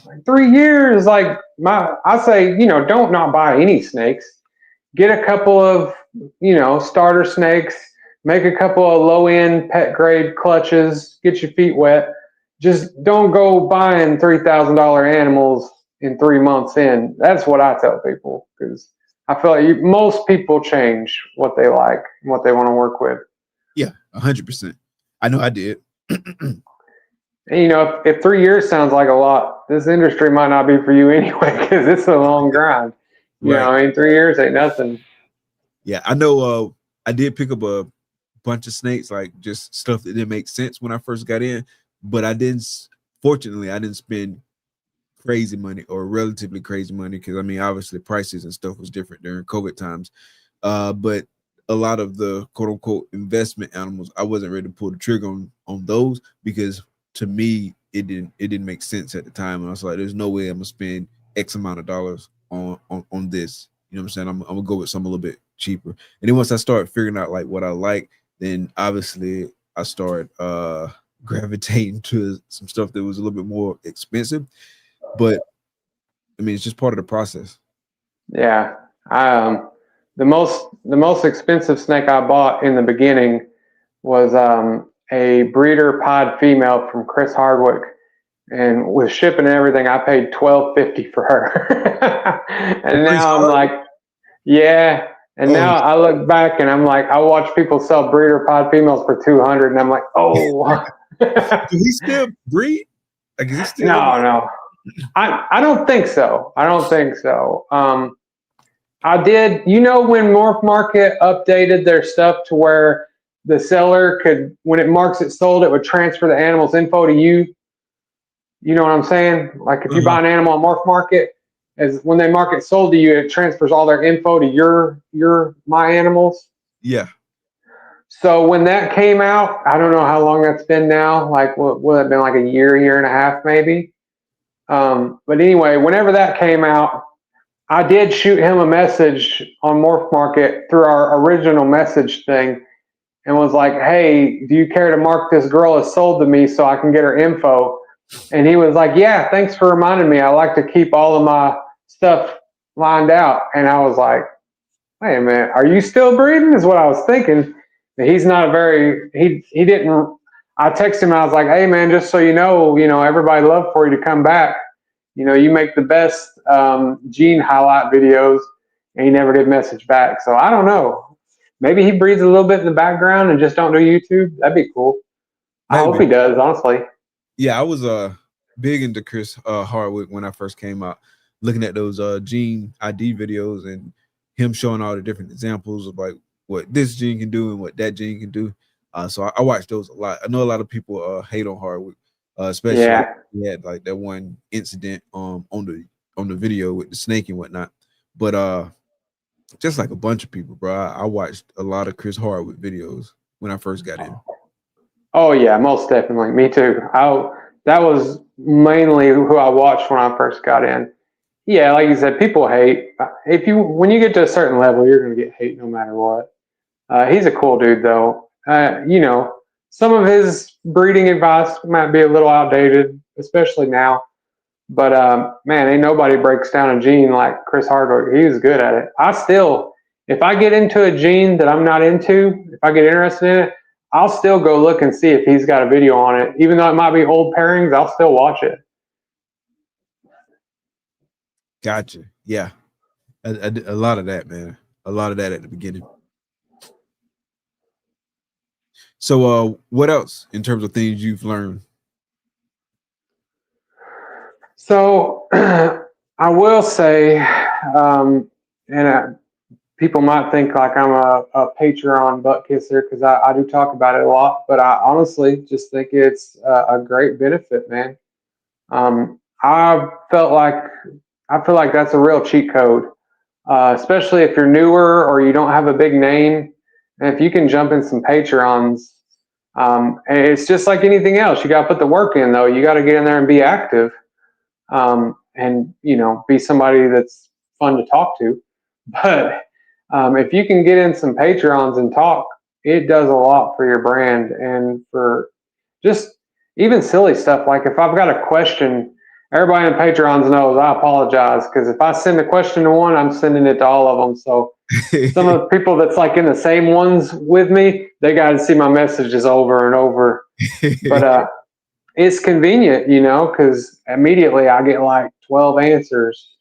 Like 3 years, like I say, you know, don't not buy any snakes. Get a couple of, you know, starter snakes, make a couple of low end pet grade clutches, get your feet wet. Just don't go buying $3,000 animals in 3 months in. That's what I tell people, because I feel like most people change what they like and what they want to work with. Yeah, 100%. I know I did. And, you know, if 3 years sounds like a lot, this industry might not be for you anyway, because it's a long grind. You know, I mean, 3 years ain't nothing. Yeah, I know. I did pick up a bunch of snakes, like just stuff that didn't make sense when I first got in, but fortunately, I didn't spend crazy money, or relatively crazy money, because I mean, obviously prices and stuff was different during COVID times. But a lot of the quote unquote investment animals, I wasn't ready to pull the trigger on those, because to me it didn't make sense at the time. And I was like, there's no way I'm gonna spend X amount of dollars on this. You know what I'm saying? I'm gonna go with something a little bit cheaper. And then once I started figuring out like what I like, then obviously I started gravitating to some stuff that was a little bit more expensive. But I mean, it's just part of the process. Yeah. The most expensive snake I bought in the beginning was a breeder pod female from Chris Hardwick, and with shipping and everything, I paid $12.50 for her. And now I'm like, yeah. And now I look back and I'm like, I watch people sell breeder pod females for $200, and I'm like, oh. Does he still breed? Like, is he still? No. I don't think so. I don't think so. I did, you know, when Morph Market updated their stuff to where the seller could, when it marks it sold, it would transfer the animal's info to you. You know what I'm saying? Like if you buy an animal on Morph Market, as when they mark it sold to you, it transfers all their info to your My Animals. Yeah. So when that came out, I don't know how long that's been now. Like, what would it have been, like a year and a half, maybe? But anyway, whenever that came out, I did shoot him a message on Morph Market through our original message thing, and was like, hey, do you care to mark this girl as sold to me so I can get her info? And he was like, yeah, thanks for reminding me. I like to keep all of my stuff lined out. And I was like, wait a minute, are you still breeding? Is what I was thinking. He's not a very, he didn't, I texted him, I was like, hey man, just so you know, everybody love for you to come back. You know, you make the best gene highlight videos, and he never did message back. So I don't know. Maybe he breeds a little bit in the background and just don't do YouTube. That'd be cool. Maybe. I hope he does, honestly. Yeah, I was big into Chris Hardwick when I first came out, looking at those gene ID videos and him showing all the different examples of like what this gene can do and what that gene can do. So I watched those a lot. I know a lot of people hate on Hardwick. Especially he had like that one incident on the video with the snake and whatnot. But just like a bunch of people, bro, I watched a lot of Chris Hardwick videos when I first got in. Oh yeah, most definitely. Me too. That was mainly who I watched when I first got in. Yeah, like you said, people hate. When you get to a certain level, you're gonna get hate no matter what. He's a cool dude though. You know, some of his breeding advice might be a little outdated, especially now. But man, ain't nobody breaks down a gene like Chris Hardwick. He was good at it. If I get into a gene that I'm not into, if I get interested in it, I'll still go look and see if he's got a video on it. Even though it might be old pairings, I'll still watch it. Gotcha. Yeah. I did a lot of that, man. A lot of that at the beginning. So what else in terms of things you've learned? So I will say, people might think like I'm a Patreon butt kisser because I do talk about it a lot, but I honestly just think it's a great benefit, man. I feel like that's a real cheat code, especially if you're newer or you don't have a big name. And if you can jump in some Patreons, and it's just like anything else. You got to put the work in, though. You got to get in there and be active, and be somebody that's fun to talk to. But if you can get in some Patreons and talk, it does a lot for your brand and for just even silly stuff. Like if I've got a question, everybody in Patreons knows I apologize, because if I send a question to one, I'm sending it to all of them. So some of the people that's like in the same ones with me, they got to see my messages over and over. But it's convenient, because immediately I get like 12 answers.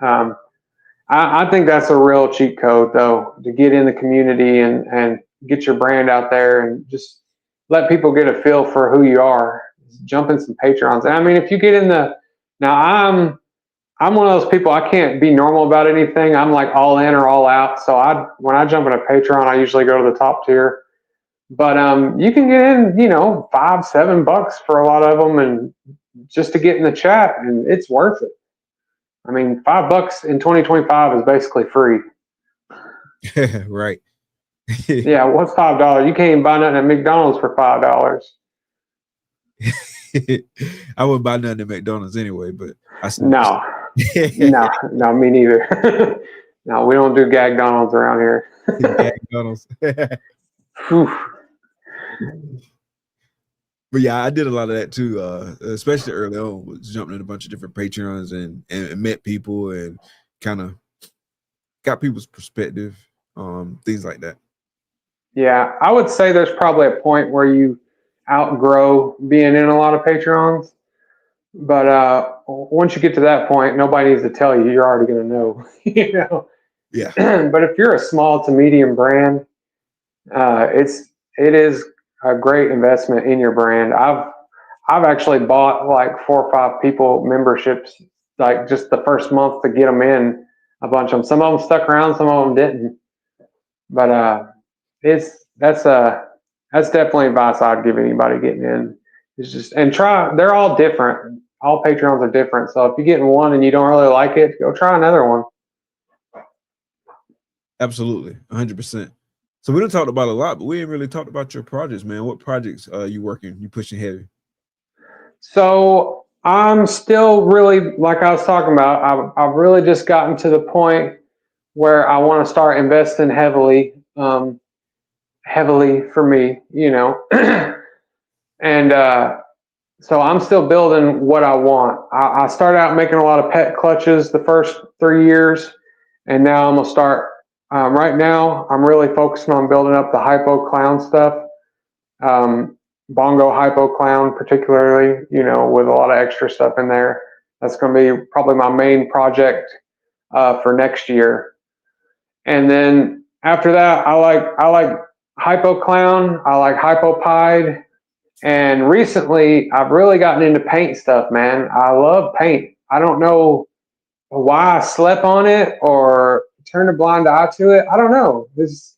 I think that's a real cheat code, though, to get in the community and get your brand out there and just let people get a feel for who you are. Jump in some Patreons. And I mean, if you get in now I'm one of those people, I can't be normal about anything. I'm like all in or all out. So when I jump in a Patreon, I usually go to the top tier. But you can get in, $5-7 for a lot of them, and just to get in the chat, and it's worth it. I mean, $5 in 2025 is basically free. Right. Yeah, what's $5? You can't even buy nothing at McDonald's for $5. I wouldn't buy nothing at McDonald's anyway, but no, me neither. No, we don't do gag Donalds around here. Gag McDonald's. But yeah, I did a lot of that too, especially early on, was jumping in a bunch of different Patreons and met people and kind of got people's perspective, things like that. Yeah, I would say there's probably a point where you outgrow being in a lot of Patreons. But once you get to that point, nobody needs to tell you. You're already going to know. You know. Yeah. But if you're a small to medium brand, it is a great investment in your brand. I've actually bought like 4 or 5 people memberships, like just the first month to get them in, a bunch of them. Some of them stuck around, some of them didn't. But that's definitely advice I'd give anybody getting in. It's just, and try. They're all different. All Patreons are different. So if you get in one and you don't really like it, go try another one. Absolutely, 100%. So we done talked about a lot, but we ain't really talked about your projects, man. What projects you pushing heavy? So I'm still really, like I was talking about, I've really just gotten to the point where I want to start investing heavily for me, you know. And so I'm still building what I want. I started out making a lot of pet clutches the first 3 years, and now I'm gonna start. Right now, I'm really focusing on building up the hypo clown stuff, bongo hypo clown particularly, you know, with a lot of extra stuff in there. That's going to be probably my main project for next year. And then after that, I like hypo clown, I like hypo pied, and recently I've really gotten into paint stuff, man. I love paint. I don't know why I slept on it or turned a blind eye to it. I don't know. It's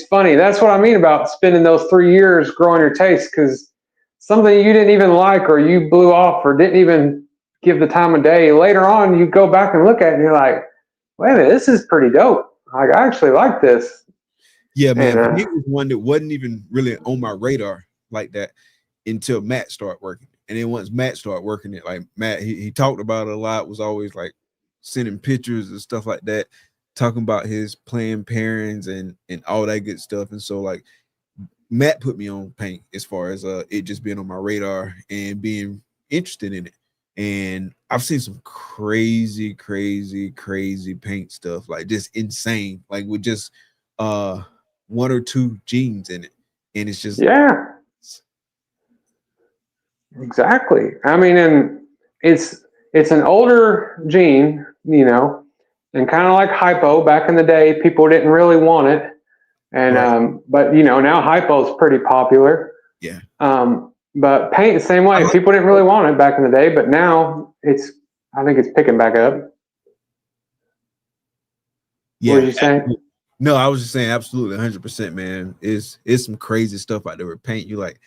funny. That's what I mean about spending those 3 years growing your taste, because something you didn't even like or you blew off or didn't even give the time of day, later on you go back and look at it and you're like, wait a minute, this is pretty dope. Like, I actually like this. Yeah, man. Paint was one that wasn't even really on my radar like that until Matt started working. And then once Matt started working it, like Matt, he talked about it a lot, was always like sending pictures and stuff like that, talking about his planned pairings and all that good stuff. And so like Matt put me on paint as far as it just being on my radar and being interested in it. And I've seen some crazy paint stuff, like just insane, like with just 1 or 2 genes in it. And it's just, yeah, exactly. I mean, and it's an older gene, you know, and kind of like hypo back in the day, people didn't really want it. And, right. But you know, now hypo is pretty popular. Yeah. But paint the same way. People didn't really want it back in the day, but now I think it's picking back up. Yeah. What did you say? No, I was just saying absolutely 100%, man. It's some crazy stuff out there with paint. You like,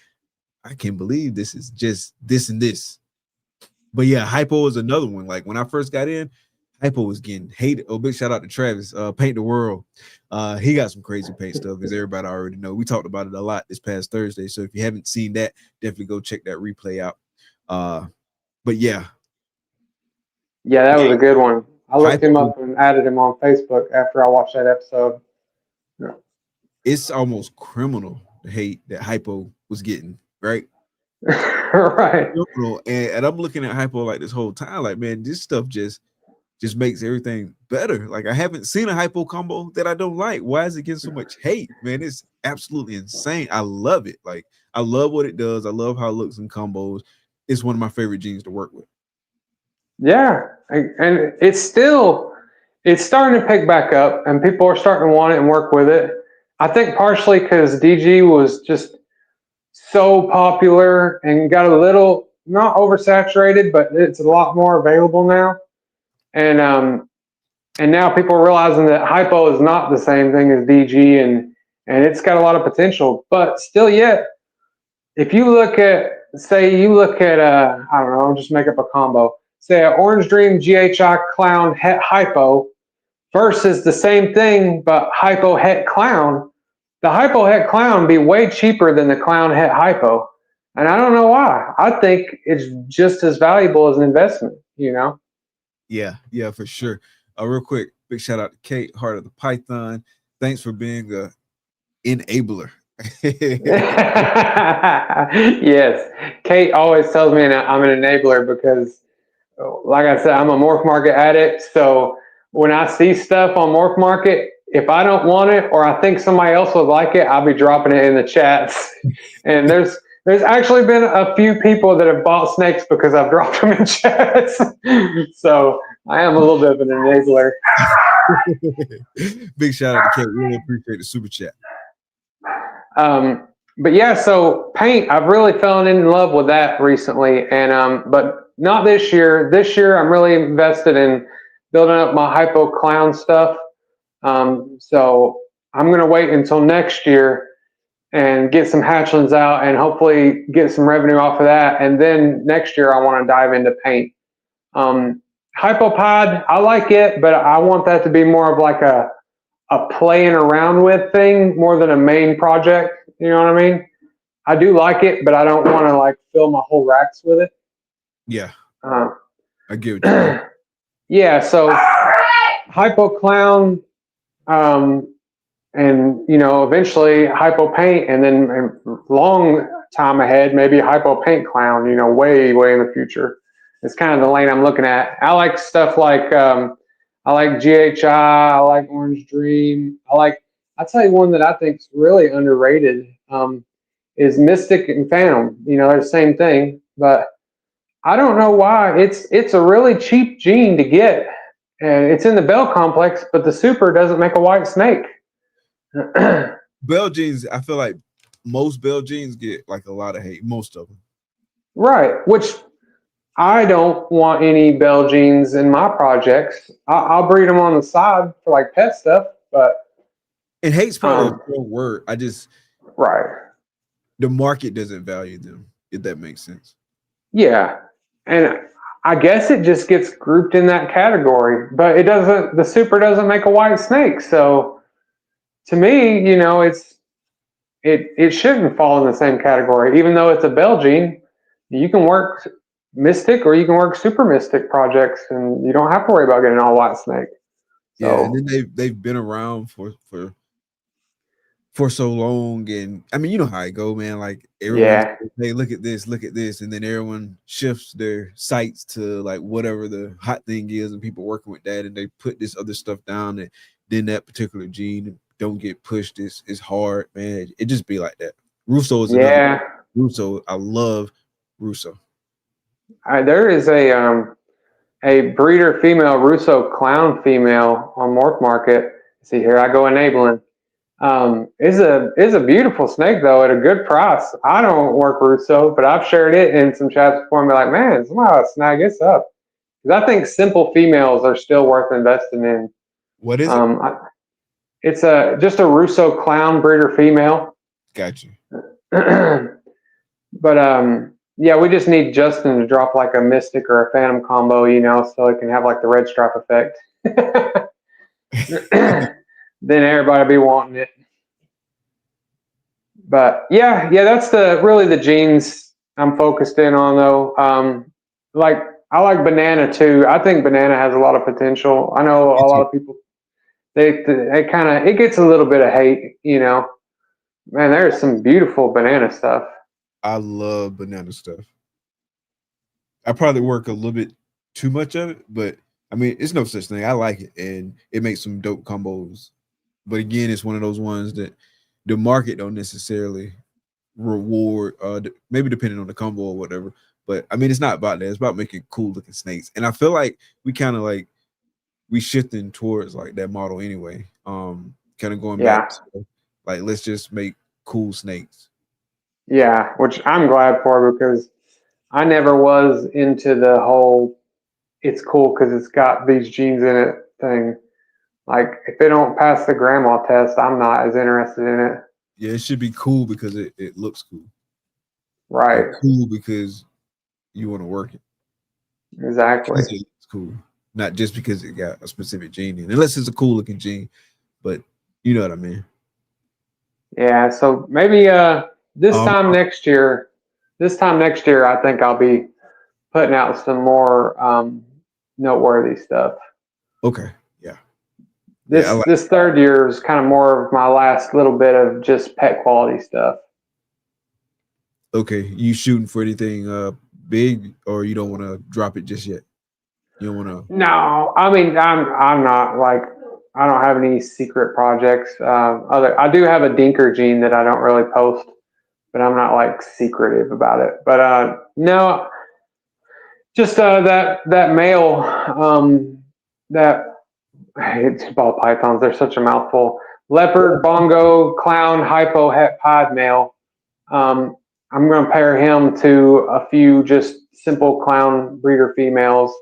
I can't believe this is just this and this. But yeah, hypo is another one. Like when I first got in, hypo was getting hated. Oh, big shout out to Travis, Paint the World. He got some crazy paint stuff, as everybody already know. We talked about it a lot this past Thursday. So if you haven't seen that, definitely go check that replay out. But yeah. Yeah, that was a good one. I looked him up and added him on Facebook after I watched that episode. Yeah. It's almost criminal the hate that hypo was getting, right? Right. And I'm looking at hypo like this whole time, like, man, this stuff just makes everything better. Like, I haven't seen a hypo combo that I don't like. Why is it getting so much hate, man? It's absolutely insane. I love it. Like, I love what it does. I love how it looks in combos. It's one of my favorite genes to work with. Yeah, and it's starting to pick back up, and people are starting to want it and work with it. I think partially because DG was just so popular and got a little, not oversaturated, but it's a lot more available now. And now people are realizing that hypo is not the same thing as DG, and it's got a lot of potential. But still yet, if you look at, say you look at I don't know, just make up a combo. Say an Orange Dream GHI Clown Het Hypo versus the same thing but Hypo Het Clown, the hypo het clown be way cheaper than the clown het hypo. And I don't know why. I think it's just as valuable as an investment, you know? Yeah, for sure. Real quick, big shout out to Kate, Heart of the Python. Thanks for being a enabler. Yes. Kate always tells me I'm an enabler because, like I said, I'm a Morph Market addict. So when I see stuff on Morph Market, if I don't want it or I think somebody else would like it, I'll be dropping it in the chats. And there's actually been a few people that have bought snakes because I've dropped them in chats. So I am a little bit of an enabler. Big shout out to Kate. Really appreciate the super chat. But yeah, so paint, I've really fallen in love with that recently. And but not this year. This year I'm really invested in building up my hypo clown stuff. So I'm gonna wait until next year and get some hatchlings out and hopefully get some revenue off of that. And then next year I want to dive into paint. Hypopod, I like it, but I want that to be more of like a playing around with thing more than a main project. You know what I mean? I do like it, but I don't want to like fill my whole racks with it. Yeah. I get what you mean. Yeah, so hypo clown, and you know, eventually hypo paint, and then long time ahead, maybe hypo paint clown, you know, way in the future. It's kind of the lane I'm looking at. I like stuff like I like GHI, I like Orange Dream. I'll tell you one that I think is really underrated, is Mystic and Phantom. You know, they're the same thing, but I don't know why. It's a really cheap gene to get, and it's in the Bell complex, but the super doesn't make a white snake. Bell jeans, I feel like most Bell jeans get like a lot of hate, most of them. Right, which I don't want any Bell jeans in my projects. I'll breed them on the side for like pet stuff, but and hate's probably a real word. I just the market doesn't value them, if that makes sense. Yeah, and I guess it just gets grouped in that category, but it doesn't. The super doesn't make a white snake, so to me, you know, it shouldn't fall in the same category. Even though it's a Bell gene, you can work Mystic or you can work Super Mystic projects, and you don't have to worry about getting all white snake. So, yeah, and then they've been around for so long, and I mean, you know how it go, man. Like everyone, hey, look at this, and then everyone shifts their sights to like whatever the hot thing is, and people working with that, and they put this other stuff down, and then that particular gene don't get pushed. It's hard, man. It just be like that. Russo is another. Russo, I love Russo. There is a breeder female Russo clown female on Morph Market. See here, I go enabling. Is a beautiful snake though at a good price. I don't work Russo, but I've shared it in some chats before and be like, man, somebody snag this up. Because I think simple females are still worth investing in. What is it? It's just a Russo clown breeder female. Gotcha. But yeah, we just need Justin to drop like a Mystic or a Phantom combo, you know, so it can have like the red stripe effect. Then everybody will be wanting it. But yeah, that's really the genes I'm focused in on though. Like I like banana too. I think banana has a lot of potential. I know a lot of people they kind of, it gets a little bit of hate, you know. Man, there's some beautiful banana stuff. I love banana stuff. I probably work a little bit too much of it, but I mean, it's no such thing. I like it, and it makes some dope combos. But again, it's one of those ones that the market don't necessarily reward, maybe depending on the combo or whatever. But I mean, it's not about that. It's about making cool looking snakes. And I feel like we shifting towards like that model anyway. Kind of going back to like, let's just make cool snakes. Yeah, which I'm glad for, because I never was into the whole it's cool because it's got these genes in it thing. Like if they don't pass the grandma test, I'm not as interested in it. Yeah, it should be cool because it looks cool. Right. Or cool because you want to work it. Exactly. It looks cool. Not just because it got a specific gene in, unless it's a cool looking gene. But you know what I mean. Yeah, so maybe this time next year, I think I'll be putting out some more noteworthy stuff. Okay. Yeah. This third year is kind of more of my last little bit of just pet quality stuff. Okay. You shooting for anything big, or you don't want to drop it just yet? You don't want to? No, I mean I'm not like, I don't have any secret projects. I do have a dinker gene that I don't really post, but I'm not like secretive about it. But no, just that male that it's ball pythons. They're such a mouthful. Leopard, bongo, clown, hypo, het pied male. I'm going to pair him to a few just simple clown breeder females.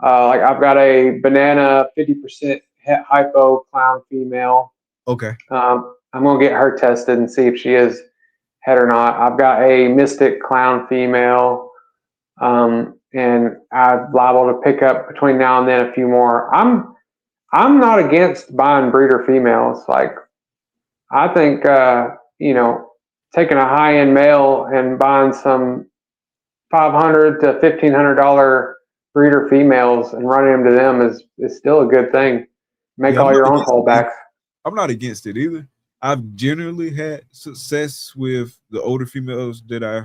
Like I've got a banana 50% het hypo clown female. Okay. I'm going to get her tested and see if she is het or not. I've got a mystic clown female. And I'm liable to pick up between now and then a few more. I'm not against buying breeder females. Like, I think, taking a high-end male and buying some $500 to $1,500 breeder females and running them to them is still a good thing. Make all your own holdbacks. I'm not against it either. I've generally had success with the older females that I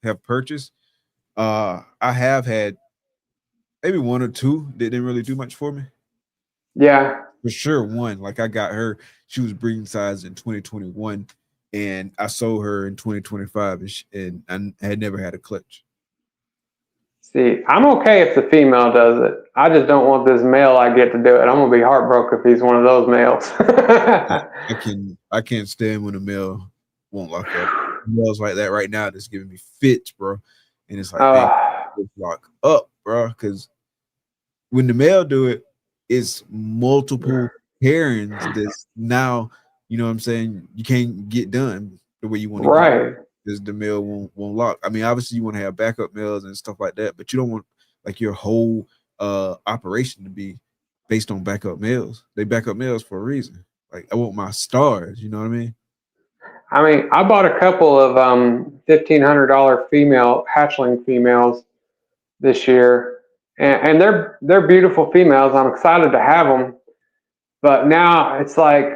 have purchased. I have had maybe one or two that didn't really do much for me. Yeah. For sure, one. Like I got her, she was breeding size in 2021, and I sold her in 2025, and I had never had a clutch. See, I'm okay if the female does it. I just don't want this male I get to do it. I'm gonna be heartbroken if he's one of those males. I can't stand when a male won't lock up. Males like that right now that's giving me fits, bro. And it's like lock up, bro. Because when the male do it, it's multiple pairings that's now, you know what I'm saying, you can't get done the way you want to. Right. Because the male won't lock. I mean, obviously you want to have backup males and stuff like that, but you don't want like your whole operation to be based on backup males. They backup males for a reason. Like I want my stars, you know what I mean? I mean, I bought a couple of $1,500 female hatchling females this year, and they're beautiful females. I'm excited to have them, but now it's like,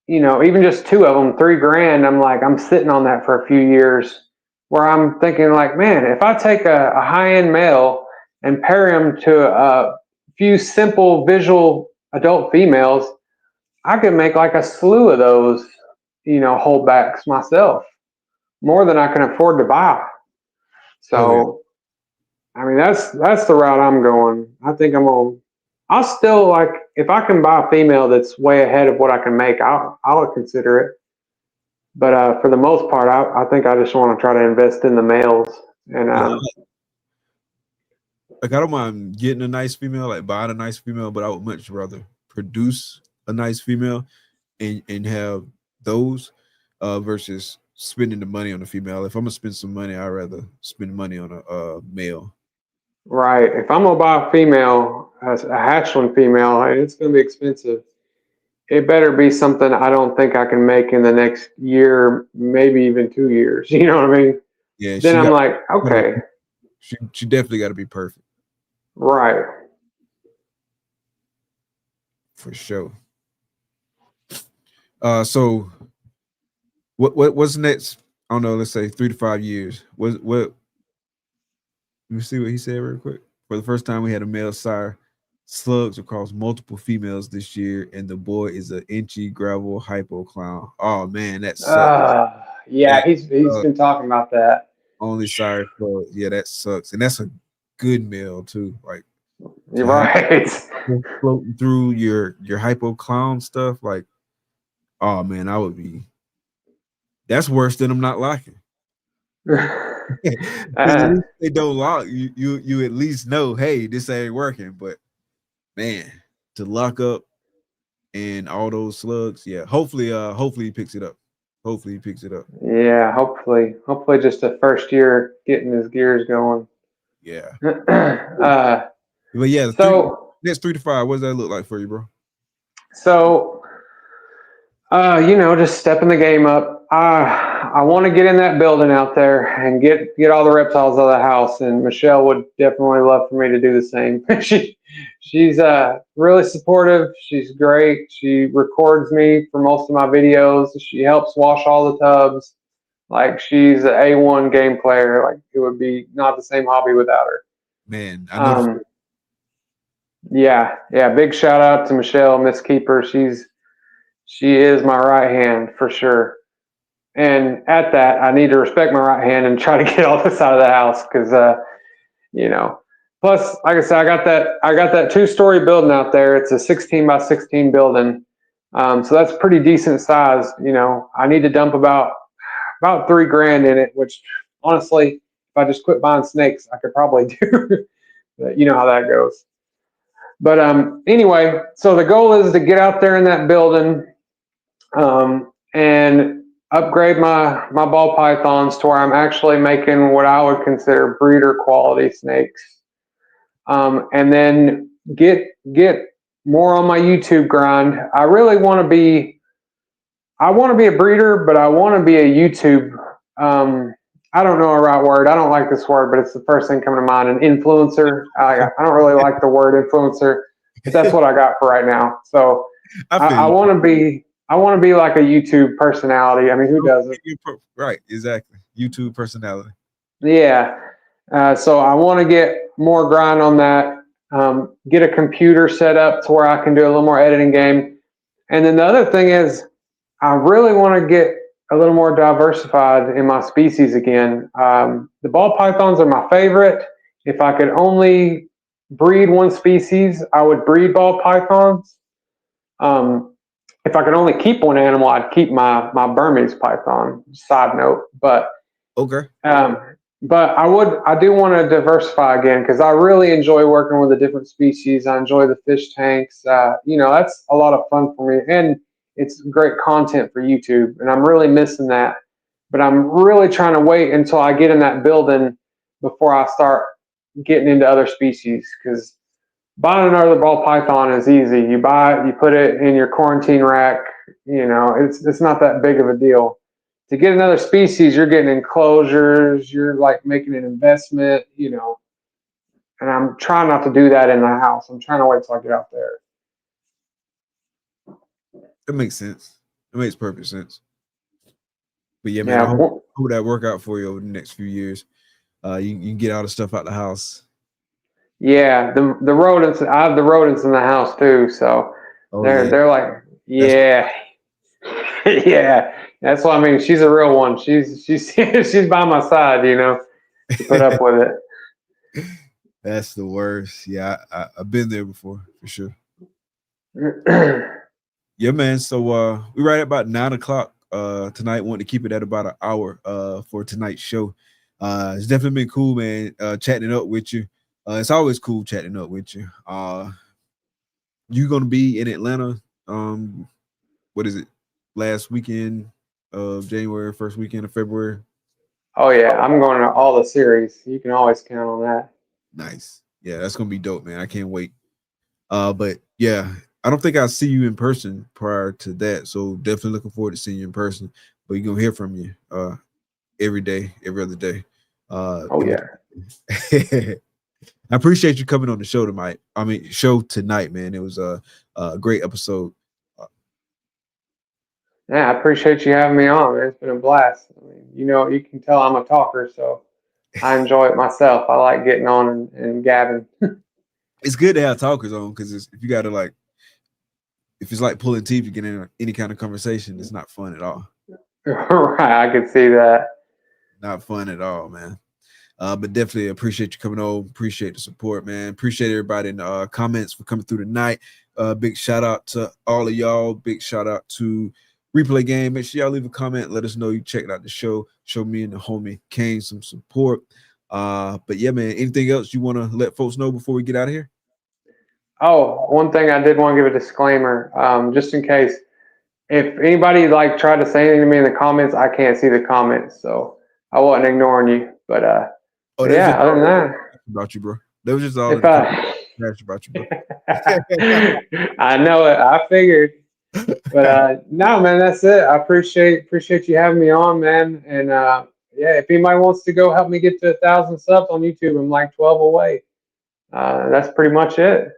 even just two of them, $3,000. I'm like, I'm sitting on that for a few years, where I'm thinking like, man, if I take a high-end male and pair him to a few simple visual adult females, I could make like a slew of those, holdbacks myself, more than I can afford to buy. So, I mean, that's the route I'm going. I think I'll still, like, if I can buy a female that's way ahead of what I can make, I'll consider it. But for the most part, I think I just want to try to invest in the males. And like I don't mind getting a nice female, like buying a nice female, but I would much rather produce a nice female and have those versus spending the money on a female. If I'm gonna spend some money, I'd rather spend money on a male. Right. If I'm gonna buy a female, a hatchling female, it's gonna be expensive. It better be something I don't think I can make in the next year, maybe even 2 years. You know what I mean? Yeah. Then I'm like, okay. She definitely got to be perfect. Right. For sure. So what's next? I don't know, let's say 3 to 5 years. What let me see what he said real quick. For the first time we had a male sire slugs across multiple females this year, and the boy is an inchy gravel hypo clown. Oh man, that sucks. Yeah, he's been talking about that. Only sire slug. Yeah, that sucks. And that's a good male too. Like you're right. Floating through your hypo clown stuff, like, oh man, I would be. That's worse than I'm not locking. At least they don't lock. You at least know, hey, this ain't working. But man, to lock up and all those slugs, yeah. Hopefully he picks it up. Hopefully he picks it up. Yeah, hopefully just the first year getting his gears going. Yeah. But yeah, so next 3 to 5, what does that look like for you, bro? So Just stepping the game up. I want to get in that building out there and get all the reptiles out of the house. And Michelle would definitely love for me to do the same. She's really supportive. She's great. She records me for most of my videos. She helps wash all the tubs. Like, she's an A1 game player. Like, it would be not the same hobby without her. Man, I know. Yeah. Big shout out to Michelle, Miss Keeper. She is my right hand for sure. And at that, I need to respect my right hand and try to get off the side of the house because, Plus, like I said, I got that 2-story building out there. It's a 16 by 16 building, so that's pretty decent size. I need to dump about $3,000 in it, which honestly, if I just quit buying snakes, I could probably do. But you know how that goes. But anyway, so the goal is to get out there in that building and upgrade my ball pythons to where I'm actually making what I would consider breeder quality snakes, and then get more on my YouTube grind. I really want to be a breeder, but I want to be a YouTube. I don't know a right word. I don't like this word, but it's the first thing coming to mind. An influencer. I don't really like the word influencer, but that's what I got for right now. So I want to be. I want to be like a YouTube personality. I mean, who doesn't? Right, exactly. YouTube personality. Yeah. So I want to get more grind on that. Get a computer set up to where I can do a little more editing game. And then the other thing is, I really want to get a little more diversified in my species again. The ball pythons are my favorite. If I could only breed one species, I would breed ball pythons. If I could only keep one animal, I'd keep my Burmese python. Side note, but okay. But I do want to diversify again because I really enjoy working with the different species. I enjoy the fish tanks. That's a lot of fun for me, and it's great content for YouTube. And I'm really missing that. But I'm really trying to wait until I get in that building before I start getting into other species, because buying another ball python is easy. You buy it, you put it in your quarantine rack. It's not that big of a deal. To get another species, you're getting enclosures. You're like making an investment. And I'm trying not to do that in the house. I'm trying to wait till I get out there. It makes sense. It makes perfect sense. But yeah, man, I hope that work out for you over the next few years. You can get all the stuff out the house. Yeah, the rodents. I have the rodents in the house too, so they're like, yeah, yeah. That's what I mean. She's a real one. She's by my side, to put up with it. That's the worst. Yeah, I've been there before for sure. Yeah, man. So we're right at about 9 o'clock tonight. Want to keep it at about an hour for tonight's show. It's definitely been cool, man. Chatting it up with you. It's always cool chatting up with you. You're gonna be in Atlanta. What is it? Last weekend of January, first weekend of February. Oh yeah, I'm going to all the series. You can always count on that. Nice. Yeah, that's gonna be dope, man. I can't wait. But yeah, I don't think I'll see you in person prior to that. So definitely looking forward to seeing you in person. But you're gonna hear from you every day, every other day. Oh yeah. I appreciate you coming on the show tonight. Show tonight, man. It was a great episode. Yeah, I appreciate you having me on, man. It's been a blast. You can tell I'm a talker, so I enjoy it myself. I like getting on and gabbing. It's good to have talkers on, because if you got to if it's like pulling teeth to get in any kind of conversation, it's not fun at all. Right, I could see that. Not fun at all, man. But definitely appreciate you coming over. Appreciate the support, man. Appreciate everybody in the comments for coming through tonight. Big shout out to all of y'all. Big shout out to Replay Game. Make sure y'all leave a comment. Let us know you checked out the show. Show me and the homie Cain some support. But yeah, man, anything else you want to let folks know before we get out of here? Oh, one thing I did want to give a disclaimer, just in case. If anybody tried to say anything to me in the comments, I can't see the comments, so I wasn't ignoring you. But yeah, other than that, about you, bro. That was just all about you, bro. I know it. I figured. But no, man, that's it. I appreciate you having me on, man. And yeah, if anybody wants to go help me get to 1,000 subs on YouTube, I'm like 12 away. That's pretty much it.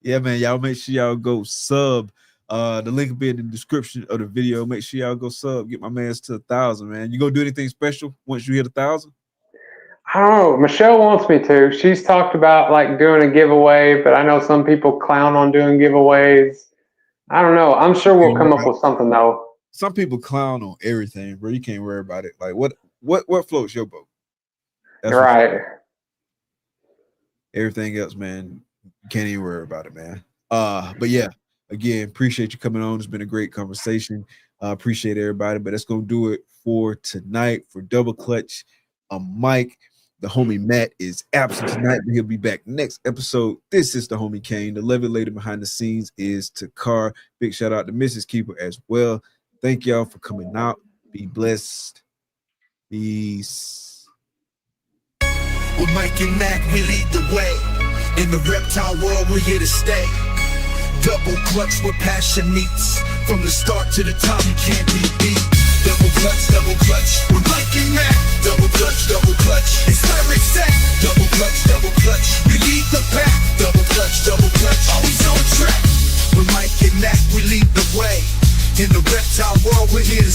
Yeah, man. Y'all make sure y'all go sub. The link will be in the description of the video. Make sure y'all go sub. Get my man's to 1,000, man. You gonna do anything special once you hit 1,000? I don't know. Michelle wants me to. She's talked about like doing a giveaway, but I know some people clown on doing giveaways. I don't know. I'm sure we'll come up with something though. Some people clown on everything, bro. You can't worry about it. Like what floats your boat? That's right. Everything else, man, you can't even worry about it, man. But yeah, again, appreciate you coming on. It's been a great conversation. Appreciate everybody, but that's gonna do it for tonight. For Double Clutch, Mike. The homie Matt is absent tonight, but he'll be back next episode. This is the homie Cain. The lovely lady behind the scenes is Takar. Big shout out to Mrs. Keeper as well. Thank y'all for coming out. Be blessed. Peace. With Mike and Matt, we lead the way. In the reptile world, we're here to stay. Double clutch where passion meets. From the start to the top, you can't be beat. Double clutch, with Mike and Matt. Double clutch, it's direct set. Double clutch, we lead the pack. Double clutch, always on track. With Mike and Matt, we lead the way. In the reptile world, we're here to